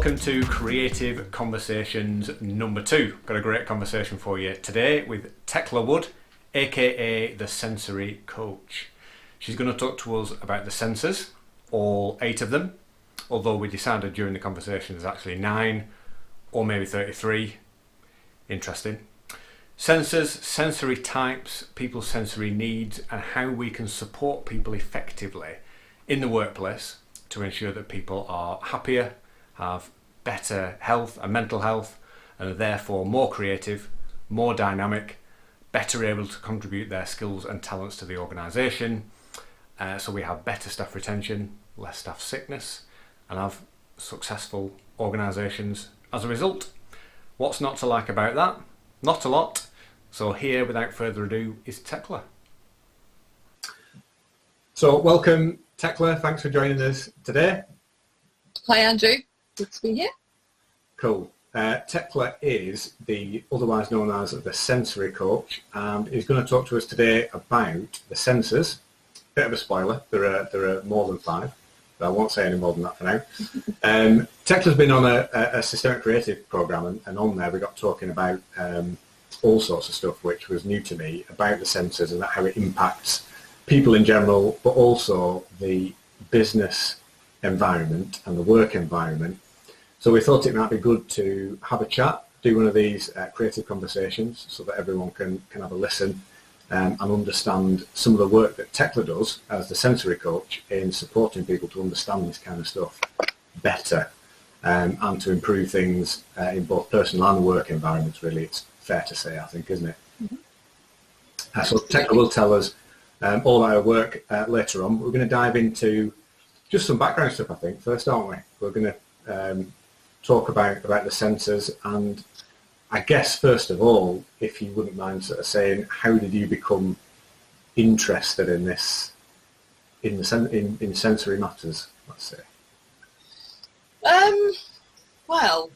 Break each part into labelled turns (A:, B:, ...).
A: welcome to Creative Conversations number 2. Got a great conversation for you today with Tekla Wood, aka the Sensory Coach. She's going to talk to us about the senses, all 8 of them, although we decided during the conversation there's actually 9 or maybe 33. Interesting. Sensors, sensory types, people's sensory needs, and how we can support people effectively in the workplace to ensure that people are happier, have better health and mental health, and are therefore more creative, more dynamic, better able to contribute their skills and talents to the organisation. So we have better staff retention, less staff sickness, and have successful organisations as a result. What's not to like about that? Not a lot. So here, without further ado, is Tekla. So welcome, Tekla. Thanks for joining us today.
B: Hi, Andrew. Good to be here.
A: Cool. Tekla is the otherwise known as the Sensory Coach, and is going to talk to us today about the sensors. Bit of a spoiler. There are more than 5, but I won't say any more than that for now. Tekla's been on a systemic creative program, and on there we got talking about all sorts of stuff which was new to me about the sensors and how it impacts people in general, but also the business environment and the work environment. So we thought it might be good to have a chat, do one of these creative conversations so that everyone can have a listen and understand some of the work that Tekla does as the sensory coach in supporting people to understand this kind of stuff better and to improve things in both personal and work environments, really. It's fair to say, I think, isn't it? Mm-hmm. So Tekla will tell us all our work later on. We're going to dive into just some background stuff, I think, first, aren't we? We're going to talk about the sensors, and I guess first of all, if you wouldn't mind sort of saying, how did you become interested in this, in sensory matters, let's say?
B: Well,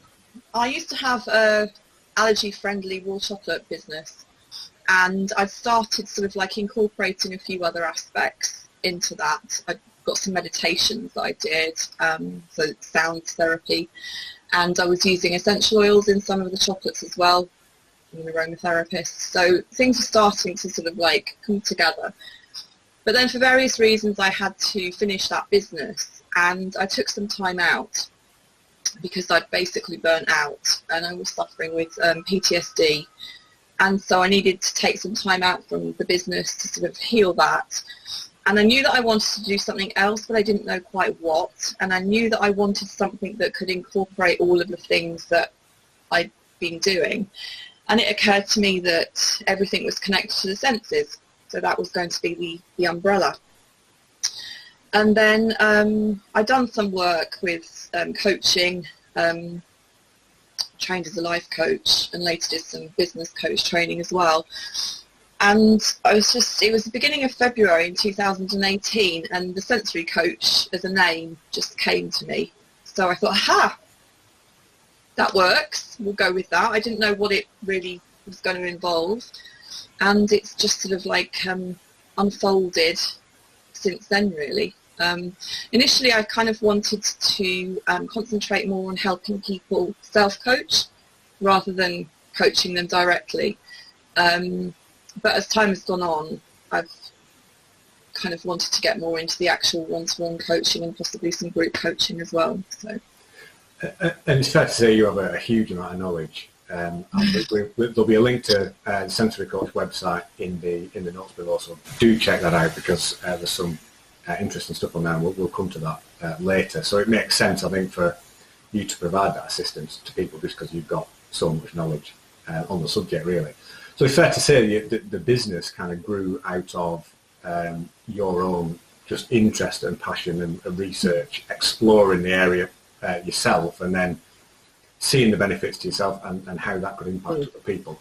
B: I used to have a allergy-friendly raw chocolate business, and I started sort of like incorporating a few other aspects into that. I got some meditations that I did, so sound therapy, and I was using essential oils in some of the chocolates as well. I'm an aromatherapist, so things were starting to sort of like come together. But then for various reasons I had to finish that business, and I took some time out because I'd basically burnt out and I was suffering with PTSD, and so I needed to take some time out from the business to sort of heal that. And I knew that I wanted to do something else, but I didn't know quite what. And I knew that I wanted something that could incorporate all of the things that I'd been doing. And it occurred to me that everything was connected to the senses. So that was going to be the umbrella. And then I'd done some work with coaching, trained as a life coach, and later did some business coach training as well. And it was the beginning of February in 2018, and the sensory coach as a name just came to me. So I thought, aha, that works, we'll go with that. I didn't know what it really was going to involve, and it's just sort of like unfolded since then, really. Initially I kind of wanted to concentrate more on helping people self-coach rather than coaching them directly. But as time has gone on, I've kind of wanted to get more into the actual one-to-one coaching and possibly some group coaching as well. So,
A: and it's fair to say you have a huge amount of knowledge. And there'll be a link to the Sensory Coach website in the notes below, so do check that out because there's some interesting stuff on there, and we'll come to that later. So it makes sense, I think, for you to provide that assistance to people just because you've got so much knowledge on the subject, really. So it's fair to say that the business kind of grew out of your own just interest and passion and research, exploring the area yourself, and then seeing the benefits to yourself and how that could impact other people.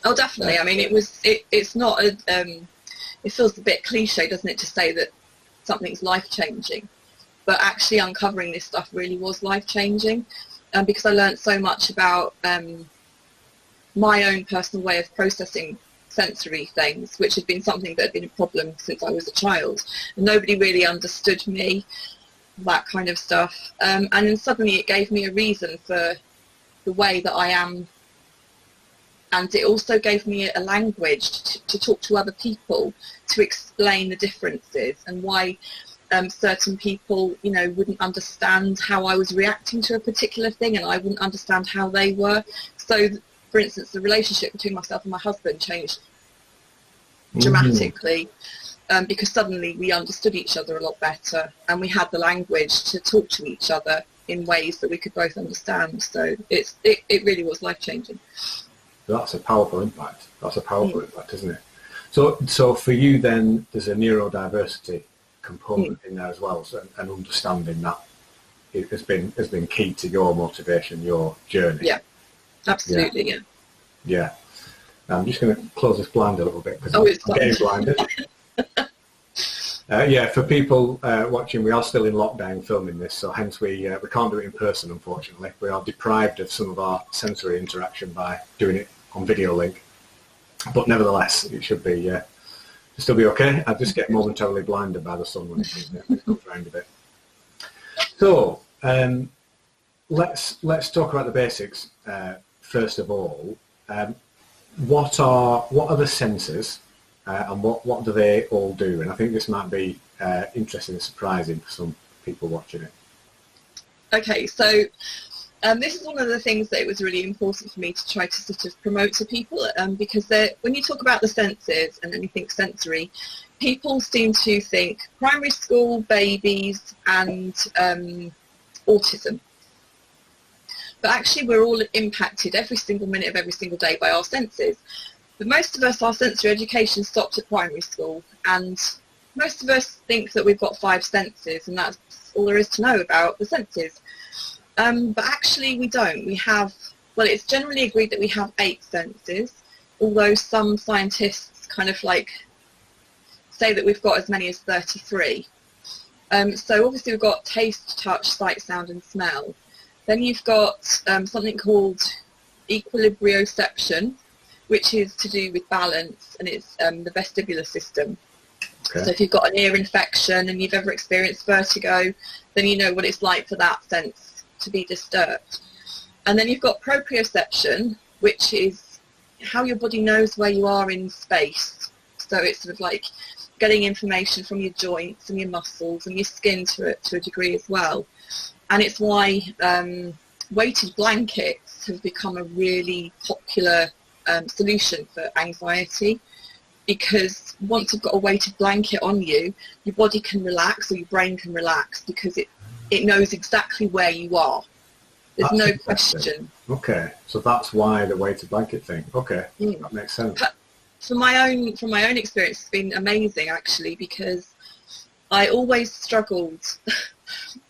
B: Oh, definitely. I mean, it's not it feels a bit cliche, doesn't it, to say that something's life-changing, but actually uncovering this stuff really was life-changing, because I learned so much about my own personal way of processing sensory things, which had been something that had been a problem since I was a child. And nobody really understood me that kind of stuff. And then suddenly it gave me a reason for the way that I am, and it also gave me a language to talk to other people, to explain the differences and why certain people, you know, wouldn't understand how I was reacting to a particular thing, and I wouldn't understand how they were. So, for instance, the relationship between myself and my husband changed dramatically, because suddenly we understood each other a lot better, and we had the language to talk to each other in ways that we could both understand. So it really was life-changing.
A: That's a powerful impact. That's a powerful impact, isn't it? So for you then, there's a neurodiversity component in there as well, so, and understanding that it has been key to your motivation, your journey.
B: Yeah, absolutely.
A: Yeah. I'm just going to close this blind a little bit because I'm getting blinded. For people watching, we are still in lockdown filming this, so hence we can't do it in person, unfortunately. We are deprived of some of our sensory interaction by doing it on video link. But nevertheless, it should be still be okay. I just get momentarily blinded by the sun when it comes around a bit. So let's talk about the basics first of all. What are the senses, and what do they all do? And I think this might be interesting and surprising for some people watching it.
B: Okay, so this is one of the things that it was really important for me to try to sort of promote to people, because when you talk about the senses and anything sensory, people seem to think primary school, babies, and autism. But actually we're all impacted every single minute of every single day by our senses. But most of us, our sensory education stopped at primary school, and most of us think that we've got 5 senses, and that's all there is to know about the senses. But actually we don't. We have, well, it's generally agreed that we have 8 senses, although some scientists kind of like say that we've got as many as 33. So obviously we've got taste, touch, sight, sound and smell. Then you've got something called equilibrioception, which is to do with balance, and it's the vestibular system. Okay. So if you've got an ear infection and you've ever experienced vertigo, then you know what it's like for that sense to be disturbed. And then you've got proprioception, which is how your body knows where you are in space. So it's sort of like getting information from your joints and your muscles and your skin to a degree as well. And it's why weighted blankets have become a really popular solution for anxiety, because once you've got a weighted blanket on you, your body can relax, or your brain can relax, because it knows exactly where you are. There's no question.
A: Okay, so that's why the weighted blanket thing. Okay, that makes sense.
B: But from my own experience, it's been amazing actually, because I always struggled.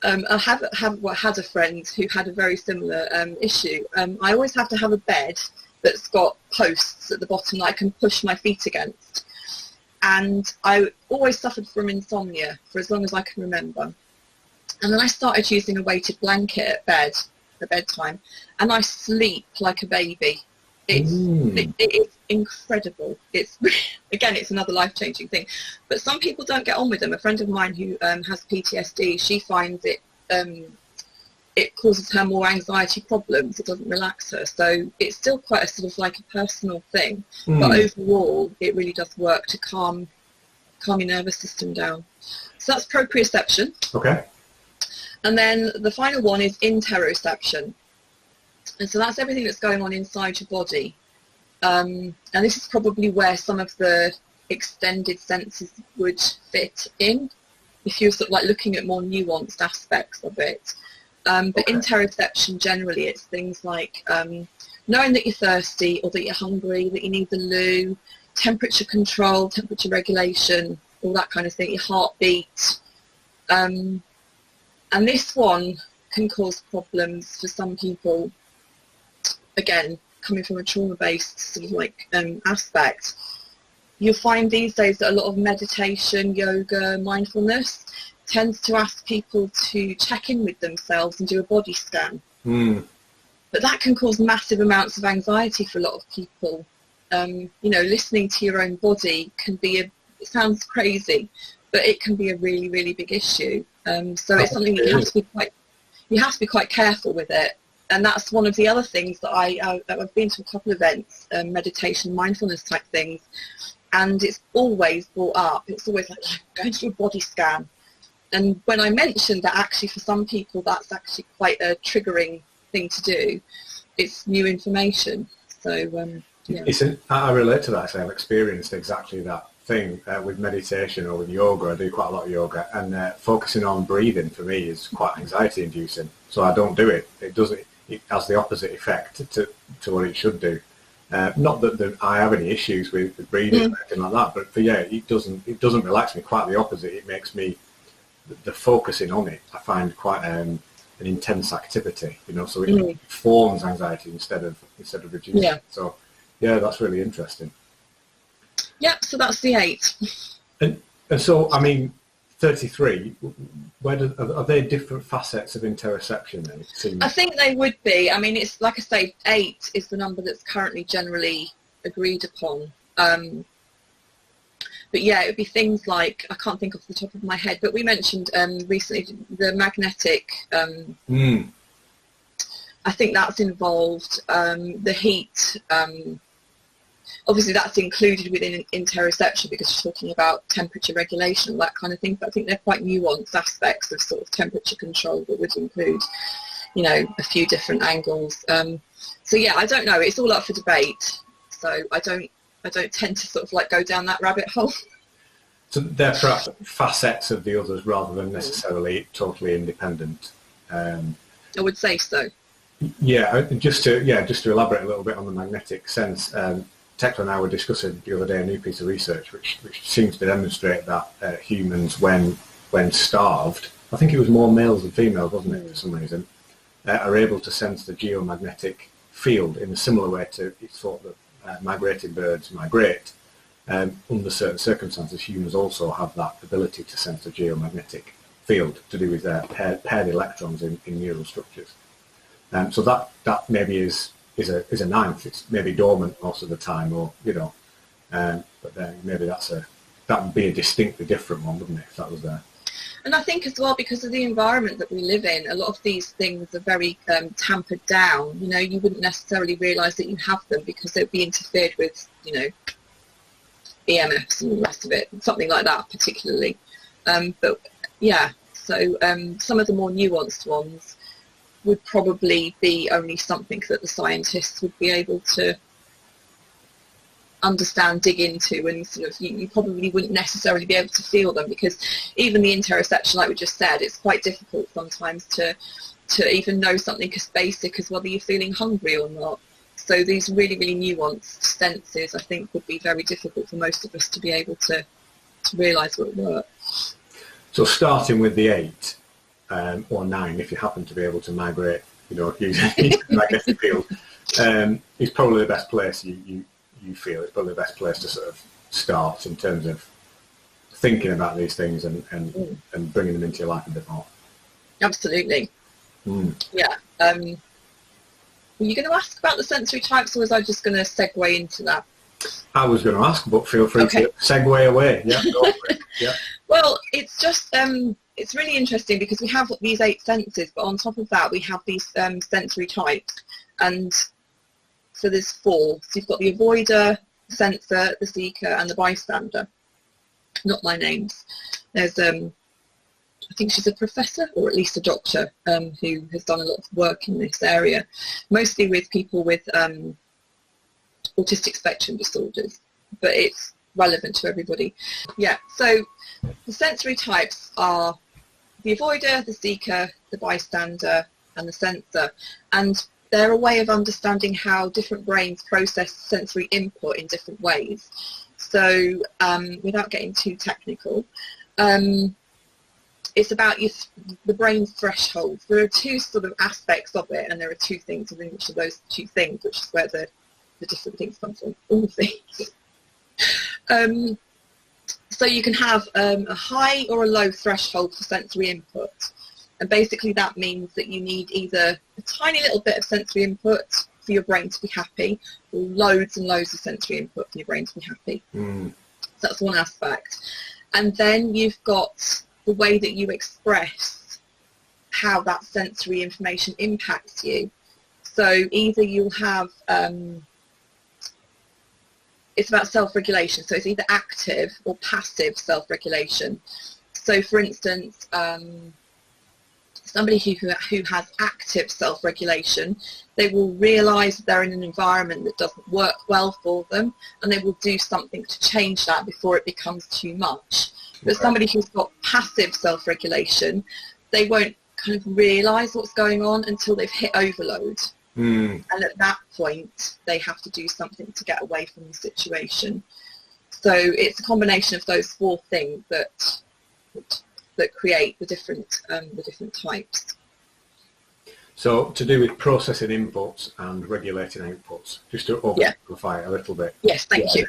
B: I had a friend who had a very similar issue. I always have to have a bed that's got posts at the bottom that I can push my feet against. And I always suffered from insomnia for as long as I can remember. And then I started using a weighted blanket at bedtime, and I sleep like a baby. It is incredible. It's again, it's another life-changing thing. But some people don't get on with them. A friend of mine who has PTSD, she finds it causes her more anxiety problems. It doesn't relax her. So it's still quite a sort of like a personal thing. But overall, it really does work to calm your nervous system down. So that's proprioception.
A: Okay.
B: And then the final one is interoception. And so that's everything that's going on inside your body. And this is probably where some of the extended senses would fit in, if you're sort of like looking at more nuanced aspects of it. But interoception, generally, it's things like knowing that you're thirsty, or that you're hungry, that you need the loo, temperature control, temperature regulation, all that kind of thing, your heartbeat. And this one can cause problems for some people, again, coming from a trauma-based sort of like aspect. You'll find these days that a lot of meditation, yoga, mindfulness tends to ask people to check in with themselves and do a body scan. But that can cause massive amounts of anxiety for a lot of people. Listening to your own body can be it sounds crazy, but it can be a really, really big issue. So it's something that you have to be quite careful with it. And that's one of the other things that I've been to a couple of events, meditation, mindfulness type things, and it's always brought up. It's always like going to a body scan. And when I mentioned that actually for some people that's actually quite a triggering thing to do, it's new information. So yeah.
A: I relate to that. Actually, I've experienced exactly that thing with meditation or with yoga. I do quite a lot of yoga, and focusing on breathing for me is quite anxiety inducing. So I don't do it. It has the opposite effect to what it should do. Not that I have any issues with breathing or anything like that, but it doesn't relax me. Quite the opposite. It makes me, the focusing on it, I find quite an intense activity. So it forms anxiety instead of reducing.
B: Yeah.
A: So that's really interesting.
B: Yeah. So that's the 8.
A: And so, I mean, 33. Are they different facets of interoception then? It seems.
B: I think they would be. I mean, it's like I say, 8 is the number that's currently generally agreed upon. But yeah, it would be things like, I can't think off the top of my head, but we mentioned recently the magnetic. I think that's involved. The heat. Obviously, that's included within interoception because you're talking about temperature regulation, that kind of thing. But I think they're quite nuanced aspects of sort of temperature control that would include, a few different angles. So yeah, I don't know. It's all up for debate. So I don't tend to sort of like go down that rabbit hole.
A: So they're perhaps facets of the others rather than necessarily totally independent.
B: I would say so.
A: Yeah, just to elaborate a little bit on the magnetic sense. Tekla and I were discussing the other day a new piece of research which seems to demonstrate that humans, when starved, I think it was more males than females, wasn't it, for some reason, are able to sense the geomagnetic field in a similar way to it's thought that migrating birds migrate. Under certain circumstances, humans also have that ability to sense the geomagnetic field to do with their paired electrons in neural structures. So that maybe is a ninth. It's maybe dormant most of the time, or but then maybe that would be a distinctly different one, wouldn't it, if that was there?
B: And I think as well, because of the environment that we live in, a lot of these things are very tampered down. You wouldn't necessarily realise that you have them because they'd be interfered with, EMFs and all the rest of it, something like that particularly. But yeah, so some of the more nuanced ones would probably be only something that the scientists would be able to understand, dig into, and sort of you probably wouldn't necessarily be able to feel them, because even the interoception, like we just said, it's quite difficult sometimes to even know something as basic as whether you're feeling hungry or not. So these really, really nuanced senses, I think, would be very difficult for most of us to be able to realise what work.
A: So starting with the 8 or 9, if you happen to be able to migrate, using the magnetic field, is probably the best place you feel. It's probably the best place to sort of start in terms of thinking about these things and bringing them into your life a bit more.
B: Absolutely. Yeah. Were you going to ask about the sensory types, or was I just going to segue into that?
A: I was going to ask, but feel free to segue away. Yeah, go for it. Yeah.
B: Well, it's just it's really interesting because we have these 8 senses, but on top of that we have these sensory types, and so there's 4. So you've got the avoider, the sensor, the seeker, and the bystander. Not my names. There's I think she's a professor, or at least a doctor, who has done a lot of work in this area, mostly with people with autistic spectrum disorders, but it's relevant to everybody. Yeah, so the sensory types are the avoider, the seeker, the bystander, and the sensor, and they're a way of understanding how different brains process sensory input in different ways. So without getting too technical, it's about the brain's thresholds. There are 2 sort of aspects of it, and there are 2 things within each of those 2 things, which is where the different things come from, all things. So you can have a high or a low threshold for sensory input. And basically that means that you need either a tiny little bit of sensory input for your brain to be happy, or loads and loads of sensory input for your brain to be happy. So that's one aspect. And then you've got the way that you express how that sensory information impacts you. So either you'll have, it's about self-regulation, so it's either active or passive self-regulation. So for instance, somebody who has active self-regulation, they will realise they're in an environment that doesn't work well for them, and they will do something to change that before it becomes too much. But somebody who's got passive self-regulation, they won't kind of realise what's going on until they've hit overload. And at that point, they have to do something to get away from the situation. So it's a combination of those four things that create the different types.
A: So to do with processing inputs and regulating outputs, just to oversimplify it a little bit.
B: Yes, thank you.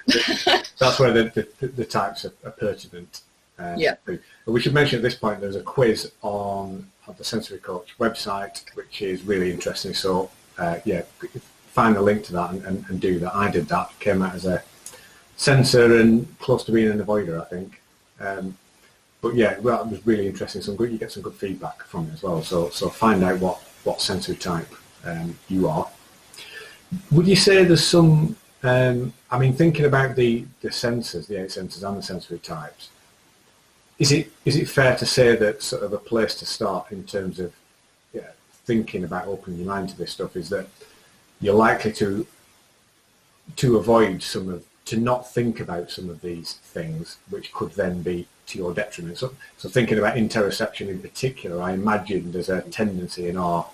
A: That's where the types are pertinent. But we should mention at this point there's a quiz on the Sensory Coach website, which is really interesting. So find the link to that and do that. I did that. Came out as a sensor and close to being an avoider, I think. But yeah, well, it was really interesting. You get some good feedback from it as well. So find out what sensory type you are. Would you say there's some? I mean, thinking about the sensors, the 8 sensors and the sensory types, is it fair to say that sort of a place to start in terms of thinking about opening your mind to this stuff is that you're likely to avoid to not think about some of these things, which could then be to your detriment. So thinking about interoception in particular, I imagine there's a tendency in our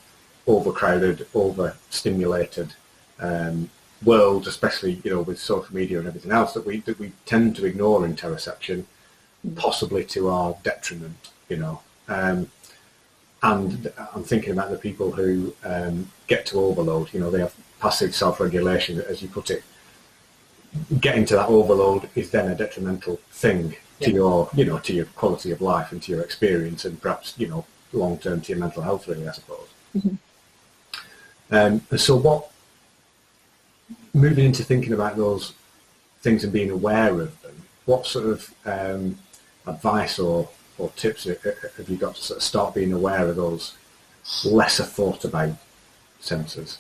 A: overcrowded, overstimulated world, especially with social media and everything else, that we tend to ignore interoception, possibly to our detriment. And I'm thinking about the people who get to overload. They have passive self-regulation, as you put it. Getting to that overload is then a detrimental thing to your, to your quality of life and to your experience, and perhaps, long term to your mental health, really, I suppose. And so, moving into thinking about those things and being aware of them, what sort of advice or tips have you got to sort of start being aware of those lesser thought about sensors?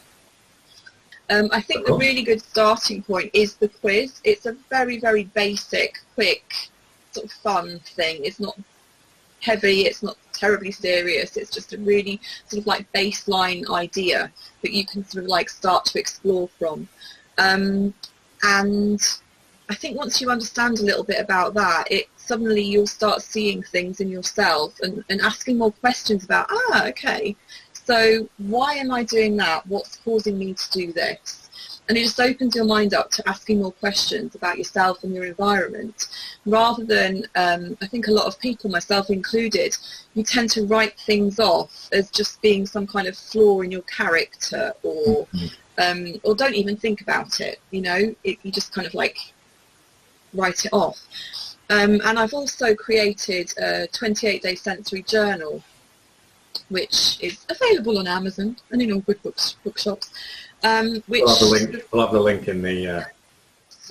B: I think the really good starting point is the quiz. It's a very, very basic, quick, sort of fun thing. It's not heavy, it's not terribly serious. It's just a really sort of like baseline idea that you can sort of like start to explore from. And I think once you understand a little bit about that, suddenly you'll start seeing things in yourself and asking more questions about, okay, so why am I doing that? What's causing me to do this? And it just opens your mind up to asking more questions about yourself and your environment, rather than, I think a lot of people, myself included, you tend to write things off as just being some kind of flaw in your character, or don't even think about it, you just kind of like write it off. And I've also created a 28-day sensory journal, which is available on Amazon and in all good bookshops. We'll
A: have the link in the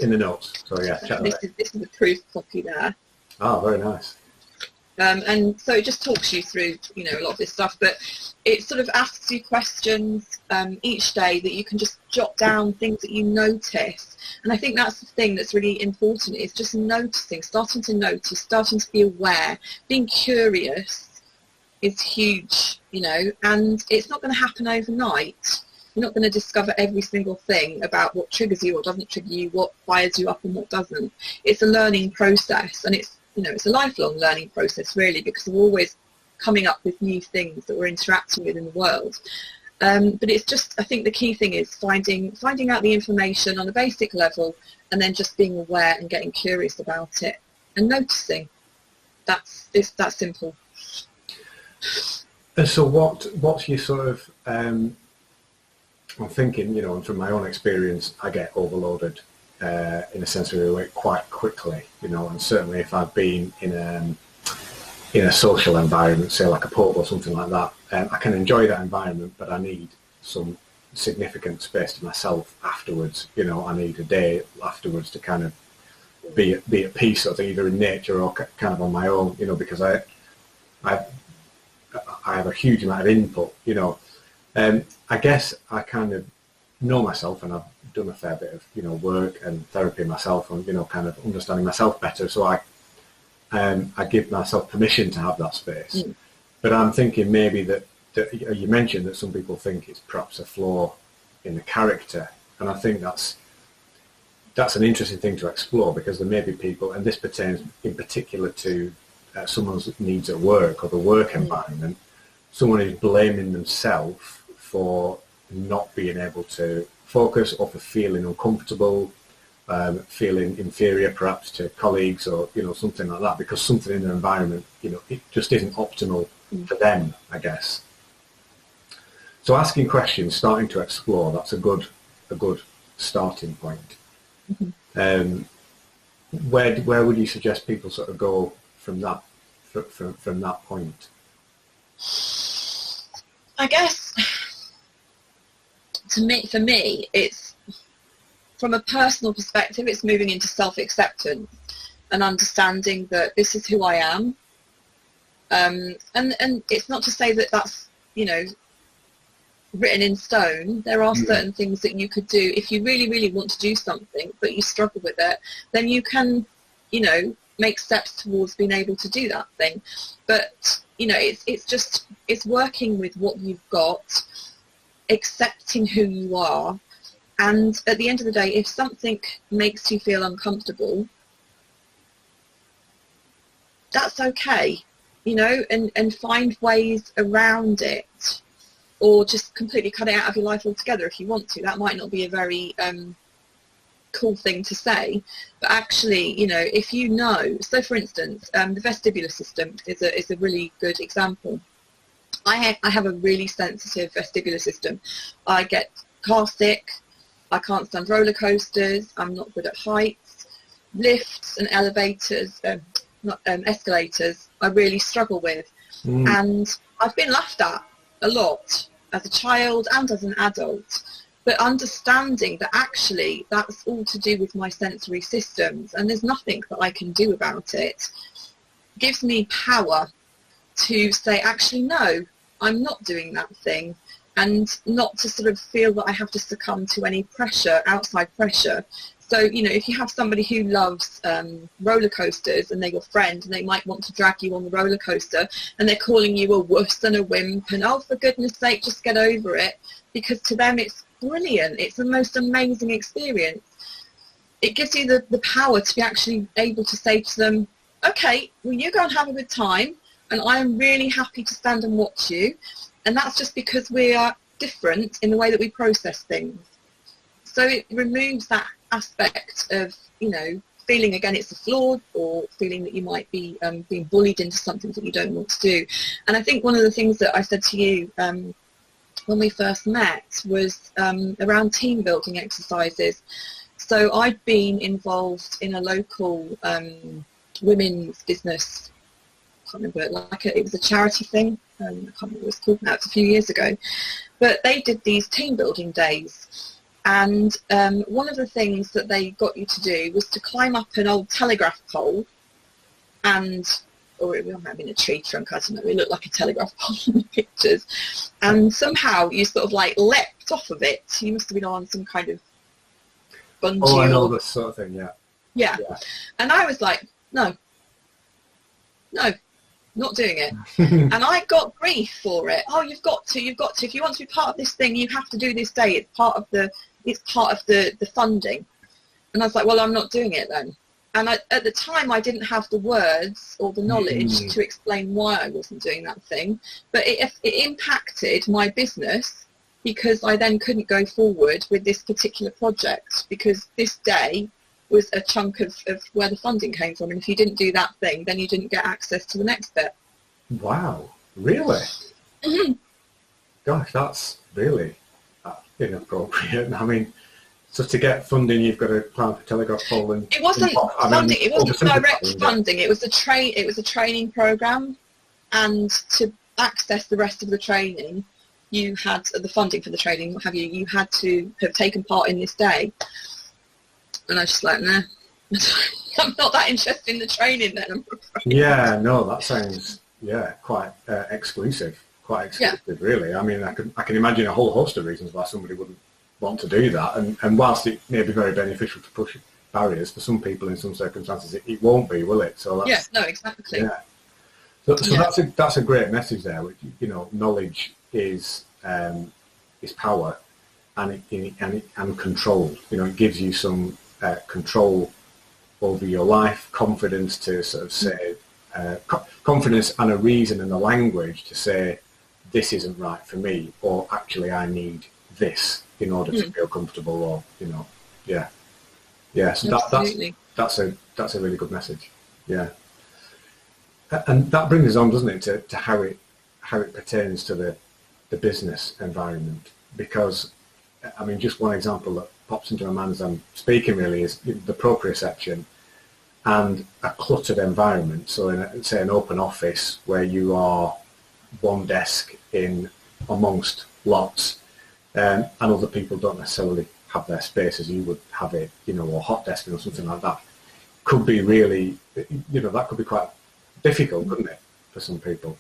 A: notes. So yeah, check that.
B: This is a proof copy there.
A: Oh, very nice.
B: And so it just talks you through, a lot of this stuff, but it sort of asks you questions each day that you can just jot down things that you notice. And I think that's the thing that's really important, is just noticing, starting to notice, starting to be aware, being curious is huge, and it's not going to happen overnight. You're not going to discover every single thing about what triggers you or doesn't trigger you, what fires you up and what doesn't. It's a learning process, and it's a lifelong learning process, really, because we're always coming up with new things that we're interacting with in the world. But it's just, I think the key thing is finding out the information on a basic level, and then just being aware and getting curious about it and noticing. It's that simple.
A: And so what's your sort of, I'm thinking, from my own experience, I get overloaded in a sensory way quite quickly, and certainly if I've been in a social environment, say like a pub or something like that, I can enjoy that environment, but I need some significant space to myself afterwards. I need a day afterwards to kind of be at peace, sort of either in nature or kind of on my own, because I I have a huge amount of input, you know. I guess I kind of know myself, and I've done a fair bit of, you know, work and therapy myself, and, you know, kind of understanding myself better. So I give myself permission to have that space.
B: Mm.
A: But I'm thinking maybe that you mentioned that some people think it's perhaps a flaw in the character, and I think that's an interesting thing to explore, because there may be people, and this pertains in particular to someone's needs at work or the work environment, someone is blaming themselves for not being able to focus, or for feeling uncomfortable, feeling inferior perhaps to colleagues, or, you know, something like that, because something in their environment, you know, it just isn't optimal for them, I guess. So asking questions, starting to explore, that's a good starting point.
B: Mm-hmm.
A: Where would you suggest people sort of go from that point?
B: I guess for me, it's from a personal perspective, it's moving into self-acceptance and understanding that this is who I am. And it's not to say that that's, you know, written in stone. There are certain things that you could do if you really, really want to do something, but you struggle with it, then you can, you know, make steps towards being able to do that thing. But, you know, it's working with what you've got, accepting who you are, and at the end of the day, if something makes you feel uncomfortable, that's okay, you know, and find ways around it, or just completely cut it out of your life altogether if you want to. That might not be a very cool thing to say, but actually, you know, if you know, so for instance, the vestibular system is a really good example. I have a really sensitive vestibular system. I get car sick, I can't stand roller coasters, I'm not good at heights, lifts and elevators, escalators, I really struggle with. And I've been laughed at a lot as a child and as an adult. But understanding that actually that's all to do with my sensory systems, and there's nothing that I can do about it, gives me power to say, actually, no, I'm not doing that thing, and not to sort of feel that I have to succumb to any pressure, outside pressure. So, you know, if you have somebody who loves roller coasters and they're your friend, and they might want to drag you on the roller coaster, and they're calling you a wuss and a wimp, and oh, for goodness sake, just get over it, because to them it's brilliant. It's the most amazing experience. It gives you the power to be actually able to say to them, okay, well, you go and have a good time, and I am really happy to stand and watch you. And that's just because we are different in the way that we process things. So it removes that aspect of, you know, feeling again it's a flaw, or feeling that you might be being bullied into something that you don't want to do. And I think one of the things that I said to you when we first met was around team building exercises. So I'd been involved in a local women's business. I can't remember, it was a charity thing. I can't remember what it was called now. It's a few years ago. But they did these team building days. And one of the things that they got you to do was to climb up an old telegraph pole, or it might have been a tree trunk, I don't know, it looked like a telegraph pole in the pictures, and somehow you sort of like leapt off of it. You must have been on some kind of bungee.
A: Oh, I know this sort of thing, yeah.
B: Yeah. And I was like, no, not doing it. And I got grief for it. Oh, you've got to, if you want to be part of this thing, you have to do this day. It's part of the funding. And I was like, well, I'm not doing it then. And at the time, I didn't have the words or the knowledge to explain why I wasn't doing that thing. But it impacted my business, because I then couldn't go forward with this particular project, because this day was a chunk of where the funding came from. And if you didn't do that thing, then you didn't get access to the next bit.
A: Wow, really?
B: Mm-hmm.
A: Gosh, that's really inappropriate. I mean, so to get funding, you've got to climb up a telegraph pole, and
B: it wasn't funding. It wasn't direct funding. It was a training program, and to access the rest of the training, you had the funding for the training. What have you? You had to have taken part in this day. And I was just like, nah, I'm not that interested in the training then.
A: Yeah, no, that sounds quite exclusive. Quite exclusive, really. I mean, I can imagine a whole host of reasons why somebody wouldn't want to do that. And whilst it may be very beneficial to push barriers, for some people in some circumstances, it won't be, will it? So that's,
B: no, exactly.
A: Yeah. So that's a great message there. Which, knowledge is power, and control. It gives you some control over your life, confidence to sort of say, confidence and a reason and a language to say, this isn't right for me, or actually I need this in order to feel comfortable, or So that's a really good message. Yeah, and that brings us on, doesn't it, to how it pertains to the business environment, because I mean, just one example that pops into my mind as I'm speaking really is the proprioception and a cluttered environment. So in say an open office where you are one desk in amongst lots, and other people don't necessarily have their space as you would have it, or hot desking or something like that, could be really, that could be quite difficult, couldn't it, for some people?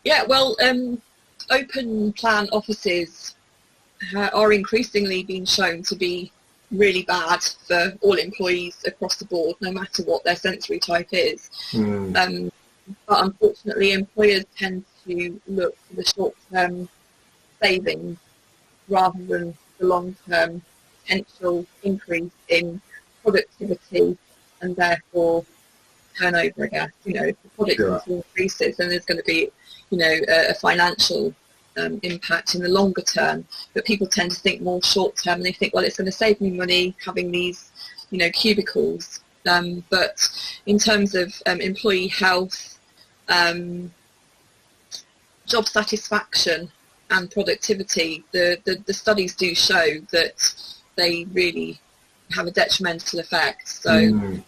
B: Yeah, well, open plan offices are increasingly being shown to be really bad for all employees across the board, no matter what their sensory type is. But unfortunately, employers tend to look for the short-term savings rather than the long-term potential increase in productivity and therefore turnover, I guess. If the productivity increases, then there's going to be, a financial impact in the longer term. But people tend to think more short-term, and they think, well, it's going to save me money having these, cubicles. But in terms of employee health, job satisfaction and productivity, the studies do show that they really have a detrimental effect. So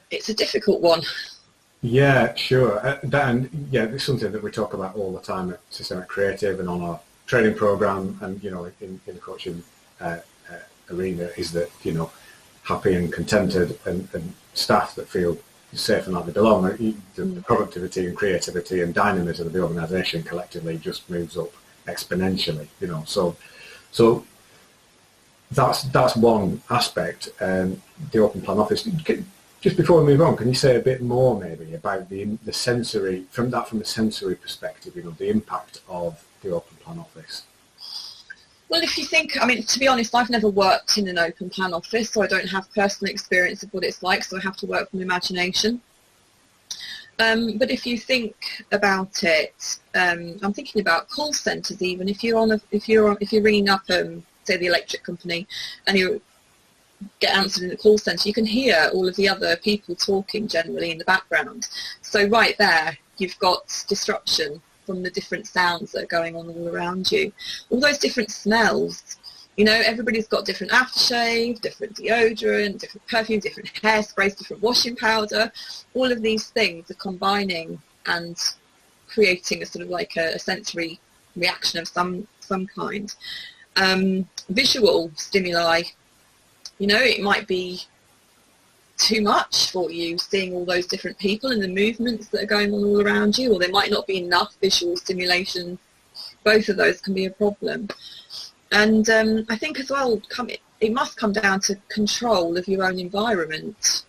B: it's a difficult one.
A: Yeah, sure. It's something that we talk about all the time at Systemic Creative and on our training program, and in the coaching arena, is that happy and contented and staff that feel safe and like they belong, the productivity and creativity and dynamism of the organisation collectively just moves up exponentially. So that's one aspect. The open plan office. Just before we move on, can you say a bit more maybe about the sensory, from a sensory perspective, the impact of the open plan office?
B: Well, if you think, to be honest, I've never worked in an open plan office, so I don't have personal experience of what it's like, so I have to work from imagination. But if you think about it, I'm thinking about call centres even. If you're ringing up, say, the electric company, and you get answered in the call centre, you can hear all of the other people talking generally in the background. So right there, you've got disruption from the different sounds that are going on all around you. All those different smells, everybody's got different aftershave, different deodorant, different perfume, different hairsprays, different washing powder. All of these things are combining and creating a sort of like a sensory reaction of some kind. Visual stimuli, it might be too much for you, seeing all those different people and the movements that are going on all around you, or there might not be enough visual stimulation. Both of those can be a problem. And I think as well, it must come down to control of your own environment,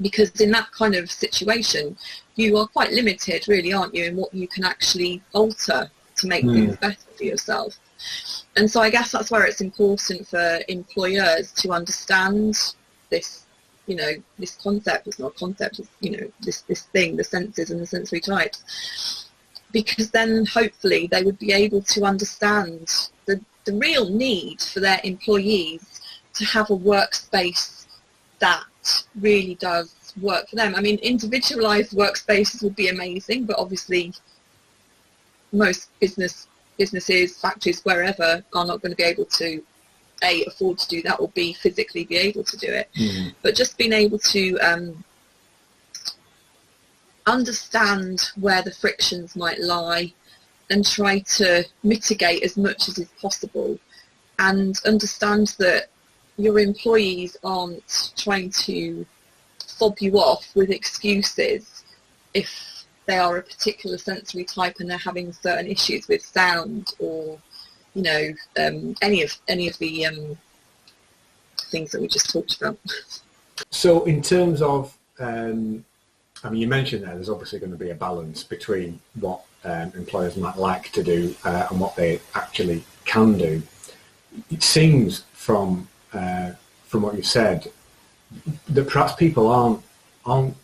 B: because in that kind of situation, you are quite limited, really, aren't you, in what you can actually alter to make things better for yourself. And so I guess that's where it's important for employers to understand this, this concept. It's not a concept, it's, this thing, the senses and the sensory types. Because then hopefully they would be able to understand the real need for their employees to have a workspace that really does work for them. Individualised workspaces would be amazing, but obviously most businesses, factories, wherever, are not going to be able to A, afford to do that, or B, physically be able to do it. But just being able to understand where the frictions might lie and try to mitigate as much as is possible, and understand that your employees aren't trying to fob you off with excuses if they are a particular sensory type and they're having certain issues with sound, or any of the things that we just talked about.
A: So in terms of, you mentioned there's obviously going to be a balance between what employers might like to do and what they actually can do. It seems from what you've said that perhaps people aren't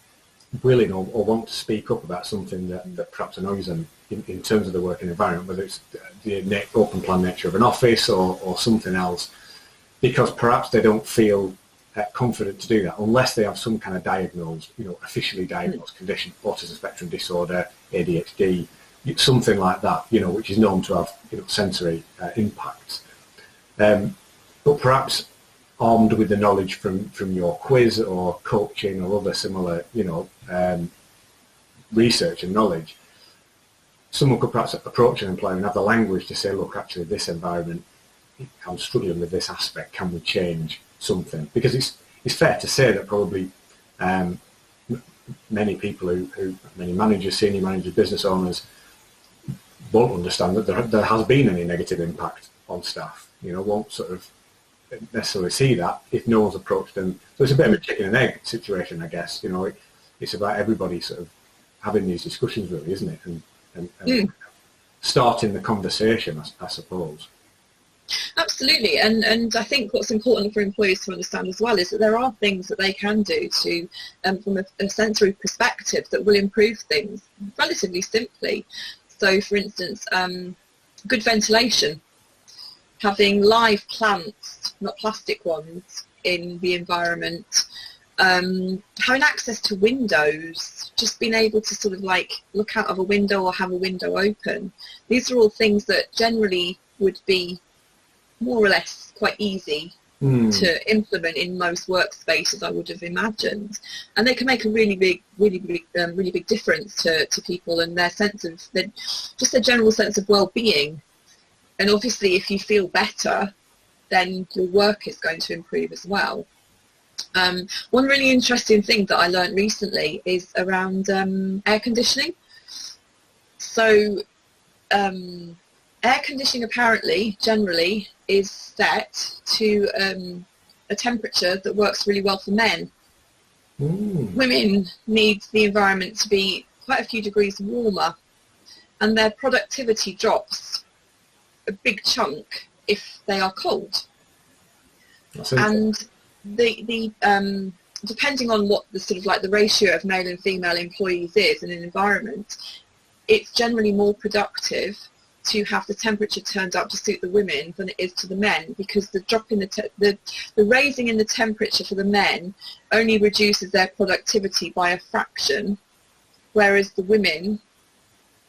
A: willing or want to speak up about something that perhaps annoys them in terms of the working environment, whether it's the open plan nature of an office or something else, because perhaps they don't feel confident to do that unless they have some kind of diagnosed, officially diagnosed condition, autism spectrum disorder, ADHD, something like that, which is known to have sensory impacts. But perhaps armed with the knowledge from your quiz or coaching or other similar, research and knowledge, someone could perhaps approach an employer and have the language to say, look, actually this environment, I'm struggling with this aspect, can we change something? Because it's fair to say that probably many people many managers, senior managers, business owners won't understand that there has been any negative impact on staff, won't sort of necessarily see that if no one's approached them. So it's a bit of a chicken and egg situation, I guess. It's about everybody sort of having these discussions, really, isn't it? And starting the conversation, I suppose.
B: Absolutely, and I think what's important for employees to understand as well is that there are things that they can do to, from a sensory perspective, that will improve things relatively simply. So, for instance, good ventilation, having live plants, not plastic ones, in the environment, having access to windows, just being able to sort of like look out of a window or have a window open. These are all things that generally would be more or less quite easy to implement in most workspaces, I would have imagined, and they can make a really big difference to people and their sense of just their general sense of well-being. And obviously, if you feel better, then your work is going to improve as well. One really interesting thing that I learned recently is around air conditioning. So air conditioning apparently generally is set to a temperature that works really well for men. Women need the environment to be quite a few degrees warmer, and their productivity drops a big chunk if they are cold. And the depending on what the sort of like the ratio of male and female employees is in an environment, it's generally more productive to have the temperature turned up to suit the women than it is to the men, because the drop in the raising in the temperature for the men only reduces their productivity by a fraction, whereas the women,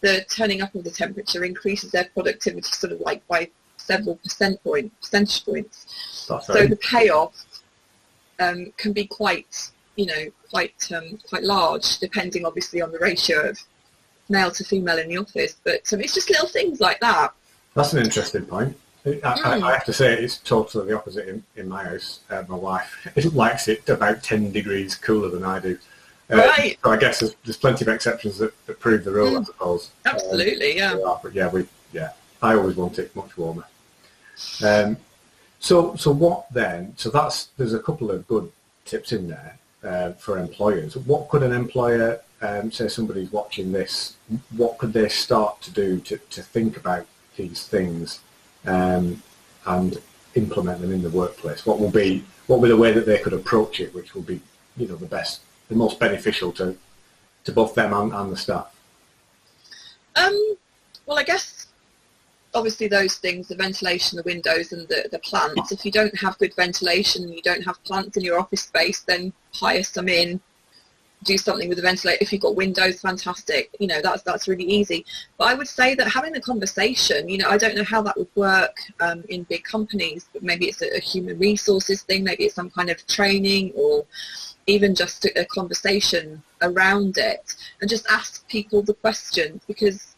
B: the turning up of the temperature increases their productivity sort of like by several percentage points. So the payoff can be quite large, depending obviously on the ratio of male to female in the office. But it's just little things like that.
A: That's an interesting point. I have to say it's totally the opposite in my house. My wife likes it about 10 degrees cooler than I do.
B: Right.
A: So I guess there's plenty of exceptions that prove the rule, I suppose.
B: Absolutely, yeah.
A: But I always want it much warmer. So what then? So there's a couple of good tips in there for employers. What could an employer, say somebody's watching this, what could they start to do to think about these things and implement them in the workplace? What would be the way that they could approach it, which will be the most beneficial to both them and the staff?
B: Well, I guess obviously those things, the ventilation, the windows and the plants. If you don't have good ventilation and you don't have plants in your office space, then hire some in, do something with the ventilator. If you've got windows, fantastic. That's really easy. But I would say that having the conversation, I don't know how that would work in big companies, but maybe it's a human resources thing, maybe it's some kind of training, or even just a conversation around it, and just ask people the questions, because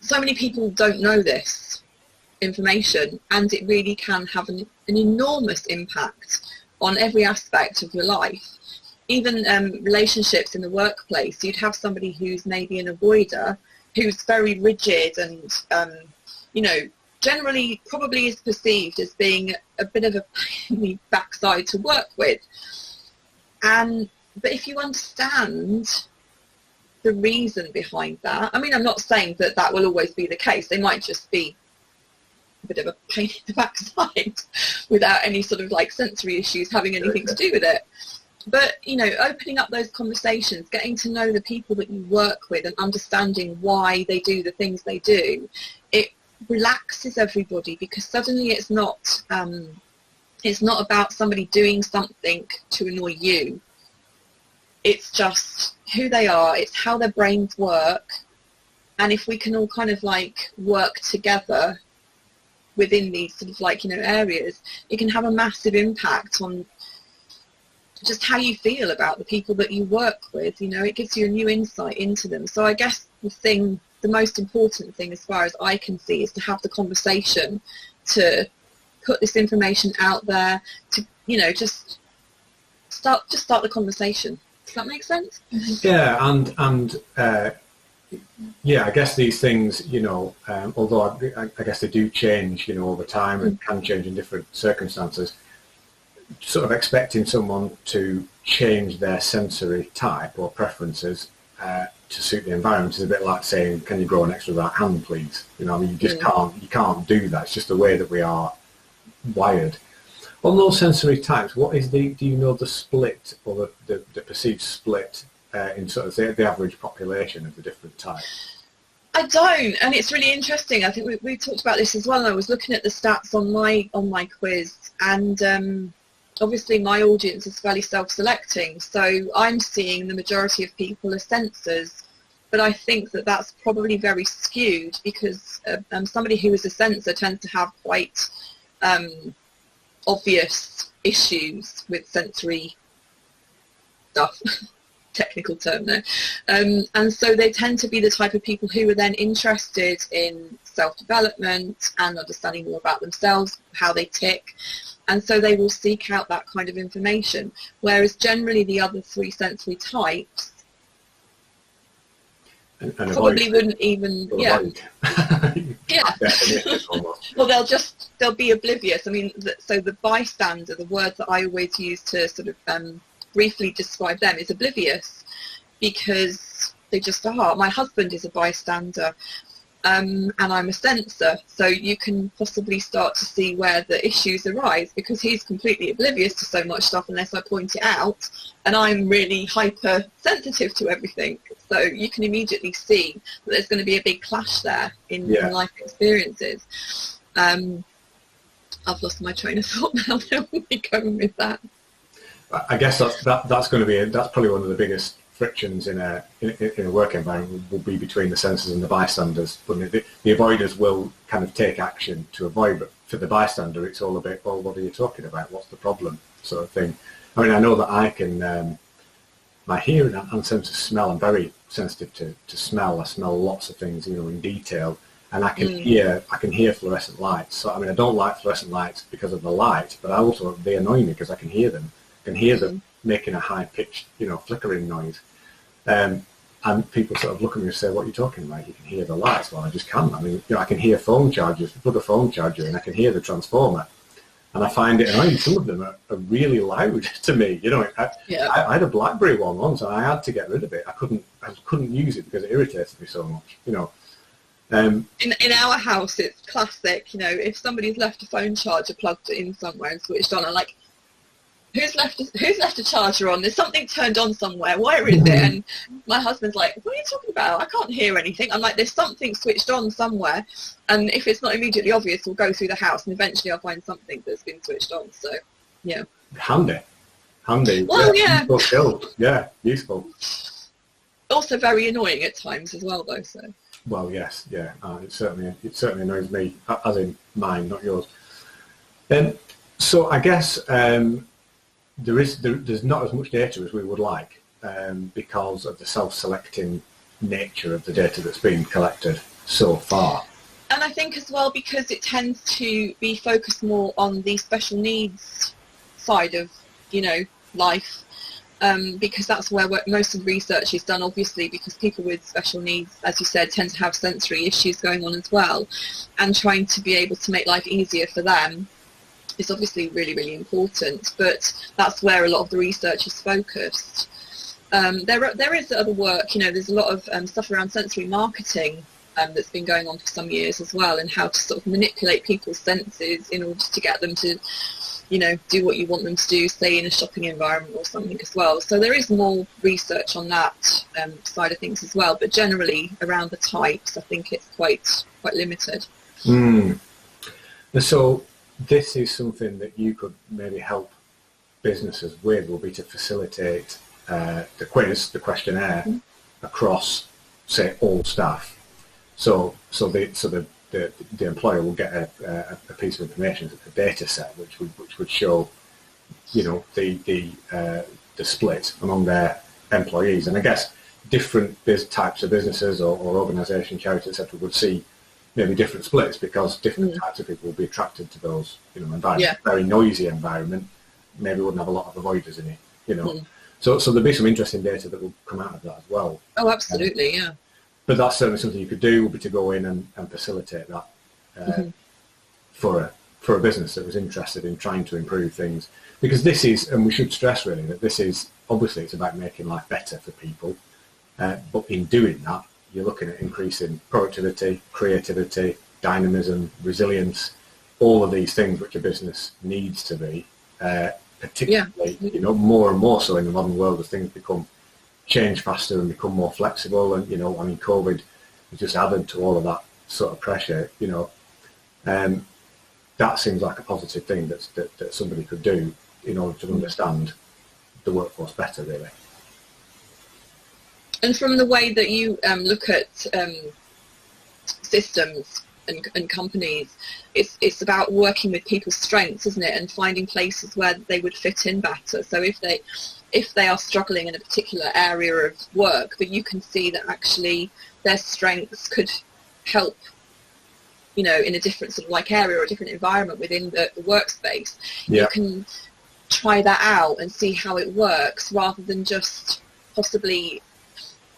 B: so many people don't know this information, and it really can have an enormous impact on every aspect of your life. even relationships in the workplace, you'd have somebody who's maybe an avoider, who's very rigid and, you know, generally probably is perceived as being a bit of a pain in the backside to work with. But if you understand the reason behind that, I mean, I'm not saying that that will always be the case. They might just be a bit of a pain in the backside without any sort of like sensory issues having anything to do with it. But, you know, opening up those conversations, getting to know the people that you work with and understanding why they do the things they do, it relaxes everybody, because suddenly it's not about somebody doing something to annoy you. It's just who they are, it's how their brains work, and if we can all kind of like work together within these sort of like, you know, areas, it can have a massive impact on just how you feel about the people that you work with. You know, it gives you a new insight into them. So I guess the most important thing, as far as I can see, is to have the conversation, to put this information out there, to, you know, just start the conversation. Does that make sense?
A: Yeah, and yeah, I guess these things, you know, although I guess they do change, you know, over time and can change in different circumstances, sort of expecting someone to change their sensory type or preferences to suit the environment is a bit like saying, can you grow an extra right hand, please? You know, I mean, you just can't do that. It's just the way that we are wired. On those sensory types, what is do you know the split or the perceived split in sort of the average population of the different types?
B: I don't, and it's really interesting. I think we talked about this as well. And I was looking at the stats on my quiz, and obviously my audience is fairly self-selecting, so I'm seeing the majority of people are sensors, but I think that that's probably very skewed, because somebody who is a sensor tends to have quite obvious issues with sensory stuff. Technical term there, and so they tend to be the type of people who are then interested in self-development and understanding more about themselves, how they tick, and so they will seek out that kind of information, whereas generally the other three sensory types
A: And
B: probably wouldn't even well, they'll be oblivious. I mean, so the bystander, the word that I always use to sort of briefly describe them, is oblivious, because they just are. My husband is a bystander, and I'm a sensor, so you can possibly start to see where the issues arise, because he's completely oblivious to so much stuff unless I point it out, and I'm really hypersensitive to everything, so you can immediately see that there's going to be a big clash there in life experiences. I've lost my train of thought now. Where are we going with that?
A: I guess that's going to be that's probably one of the biggest frictions in a work environment will be between the sensors and the bystanders. But the avoiders will kind of take action to avoid, but for the bystander, it's all about, well, what are you talking about? What's the problem? Sort of thing. I mean, I know that I can, my hearing and sense of smell, I'm very sensitive to smell. I smell lots of things, you know, in detail. And I can hear fluorescent lights. So I mean, I don't like fluorescent lights because of the light, but they annoy me because I can hear them. I can hear them making a high-pitched, you know, flickering noise. And people sort of look at me and say, what are you talking about? You can hear the lights. Well, I just can't. I mean, you know, I can hear phone chargers, plug a phone charger in, I can hear the transformer. And I find it annoying. Some of them are really loud to me. You know, I had a BlackBerry one once, and I had to get rid of it. I couldn't use it because it irritated me so much, you know.
B: In our house, it's classic. You know, if somebody's left a phone charger plugged in somewhere and switched on, I'm like, who's left a charger on? There's something turned on somewhere. Where is it? And my husband's like, what are you talking about? I can't hear anything. I'm like, there's something switched on somewhere, and if it's not immediately obvious, we'll go through the house, and eventually I'll find something that's been switched on. So, yeah.
A: Handy.
B: Well, yeah.
A: Useful.
B: Also very annoying at times as well, though. So.
A: Well, yes, yeah. It certainly annoys me, as in mine, not yours. So I guess there's not as much data as we would like because of the self-selecting nature of the data that's been collected so far.
B: And I think as well, because it tends to be focused more on the special needs side of, you know, life, because that's where most of the research is done, obviously, because people with special needs, as you said, tend to have sensory issues going on as well, and trying to be able to make life easier for them is obviously really, really important, but that's where a lot of the research is focused. There is other work, there's a lot of stuff around sensory marketing that's been going on for some years as well, and how to sort of manipulate people's senses in order to get them to do what you want them to do, say in a shopping environment or something as well. So there is more research on that side of things as well, but generally around the types, I think it's quite limited.
A: So this is something that you could maybe help businesses with, will be to facilitate the quiz, the questionnaire, across, say, all staff. So the employer will get a piece of information, a data set, which would show, the split among their employees. And I guess different types of businesses or organisations, charities, etc., would see maybe different splits, because different types of people will be attracted to those, environments.
B: Yeah.
A: Very noisy environment maybe wouldn't have a lot of avoiders in it, So there'll be some interesting data that will come out of that as well.
B: Oh, absolutely, yeah.
A: But that's certainly something you could do, would be to go in and facilitate that for a business that was interested in trying to improve things. Because this is, and we should stress really, that this is, obviously it's about making life better for people, but in doing that, you're looking at increasing productivity, creativity, dynamism, resilience, all of these things which a business needs to be, particularly, more and more so in the modern world as things change faster and become more flexible. And, COVID has just added to all of that sort of pressure, that seems like a positive thing that somebody could do in order to understand the workforce better, really.
B: And from the way that you look at systems and companies, it's about working with people's strengths, isn't it, and finding places where they would fit in better. So if they are struggling in a particular area of work, but you can see that actually their strengths could help, in a different sort of like area or a different environment within the workspace, you can try that out and see how it works, rather than just possibly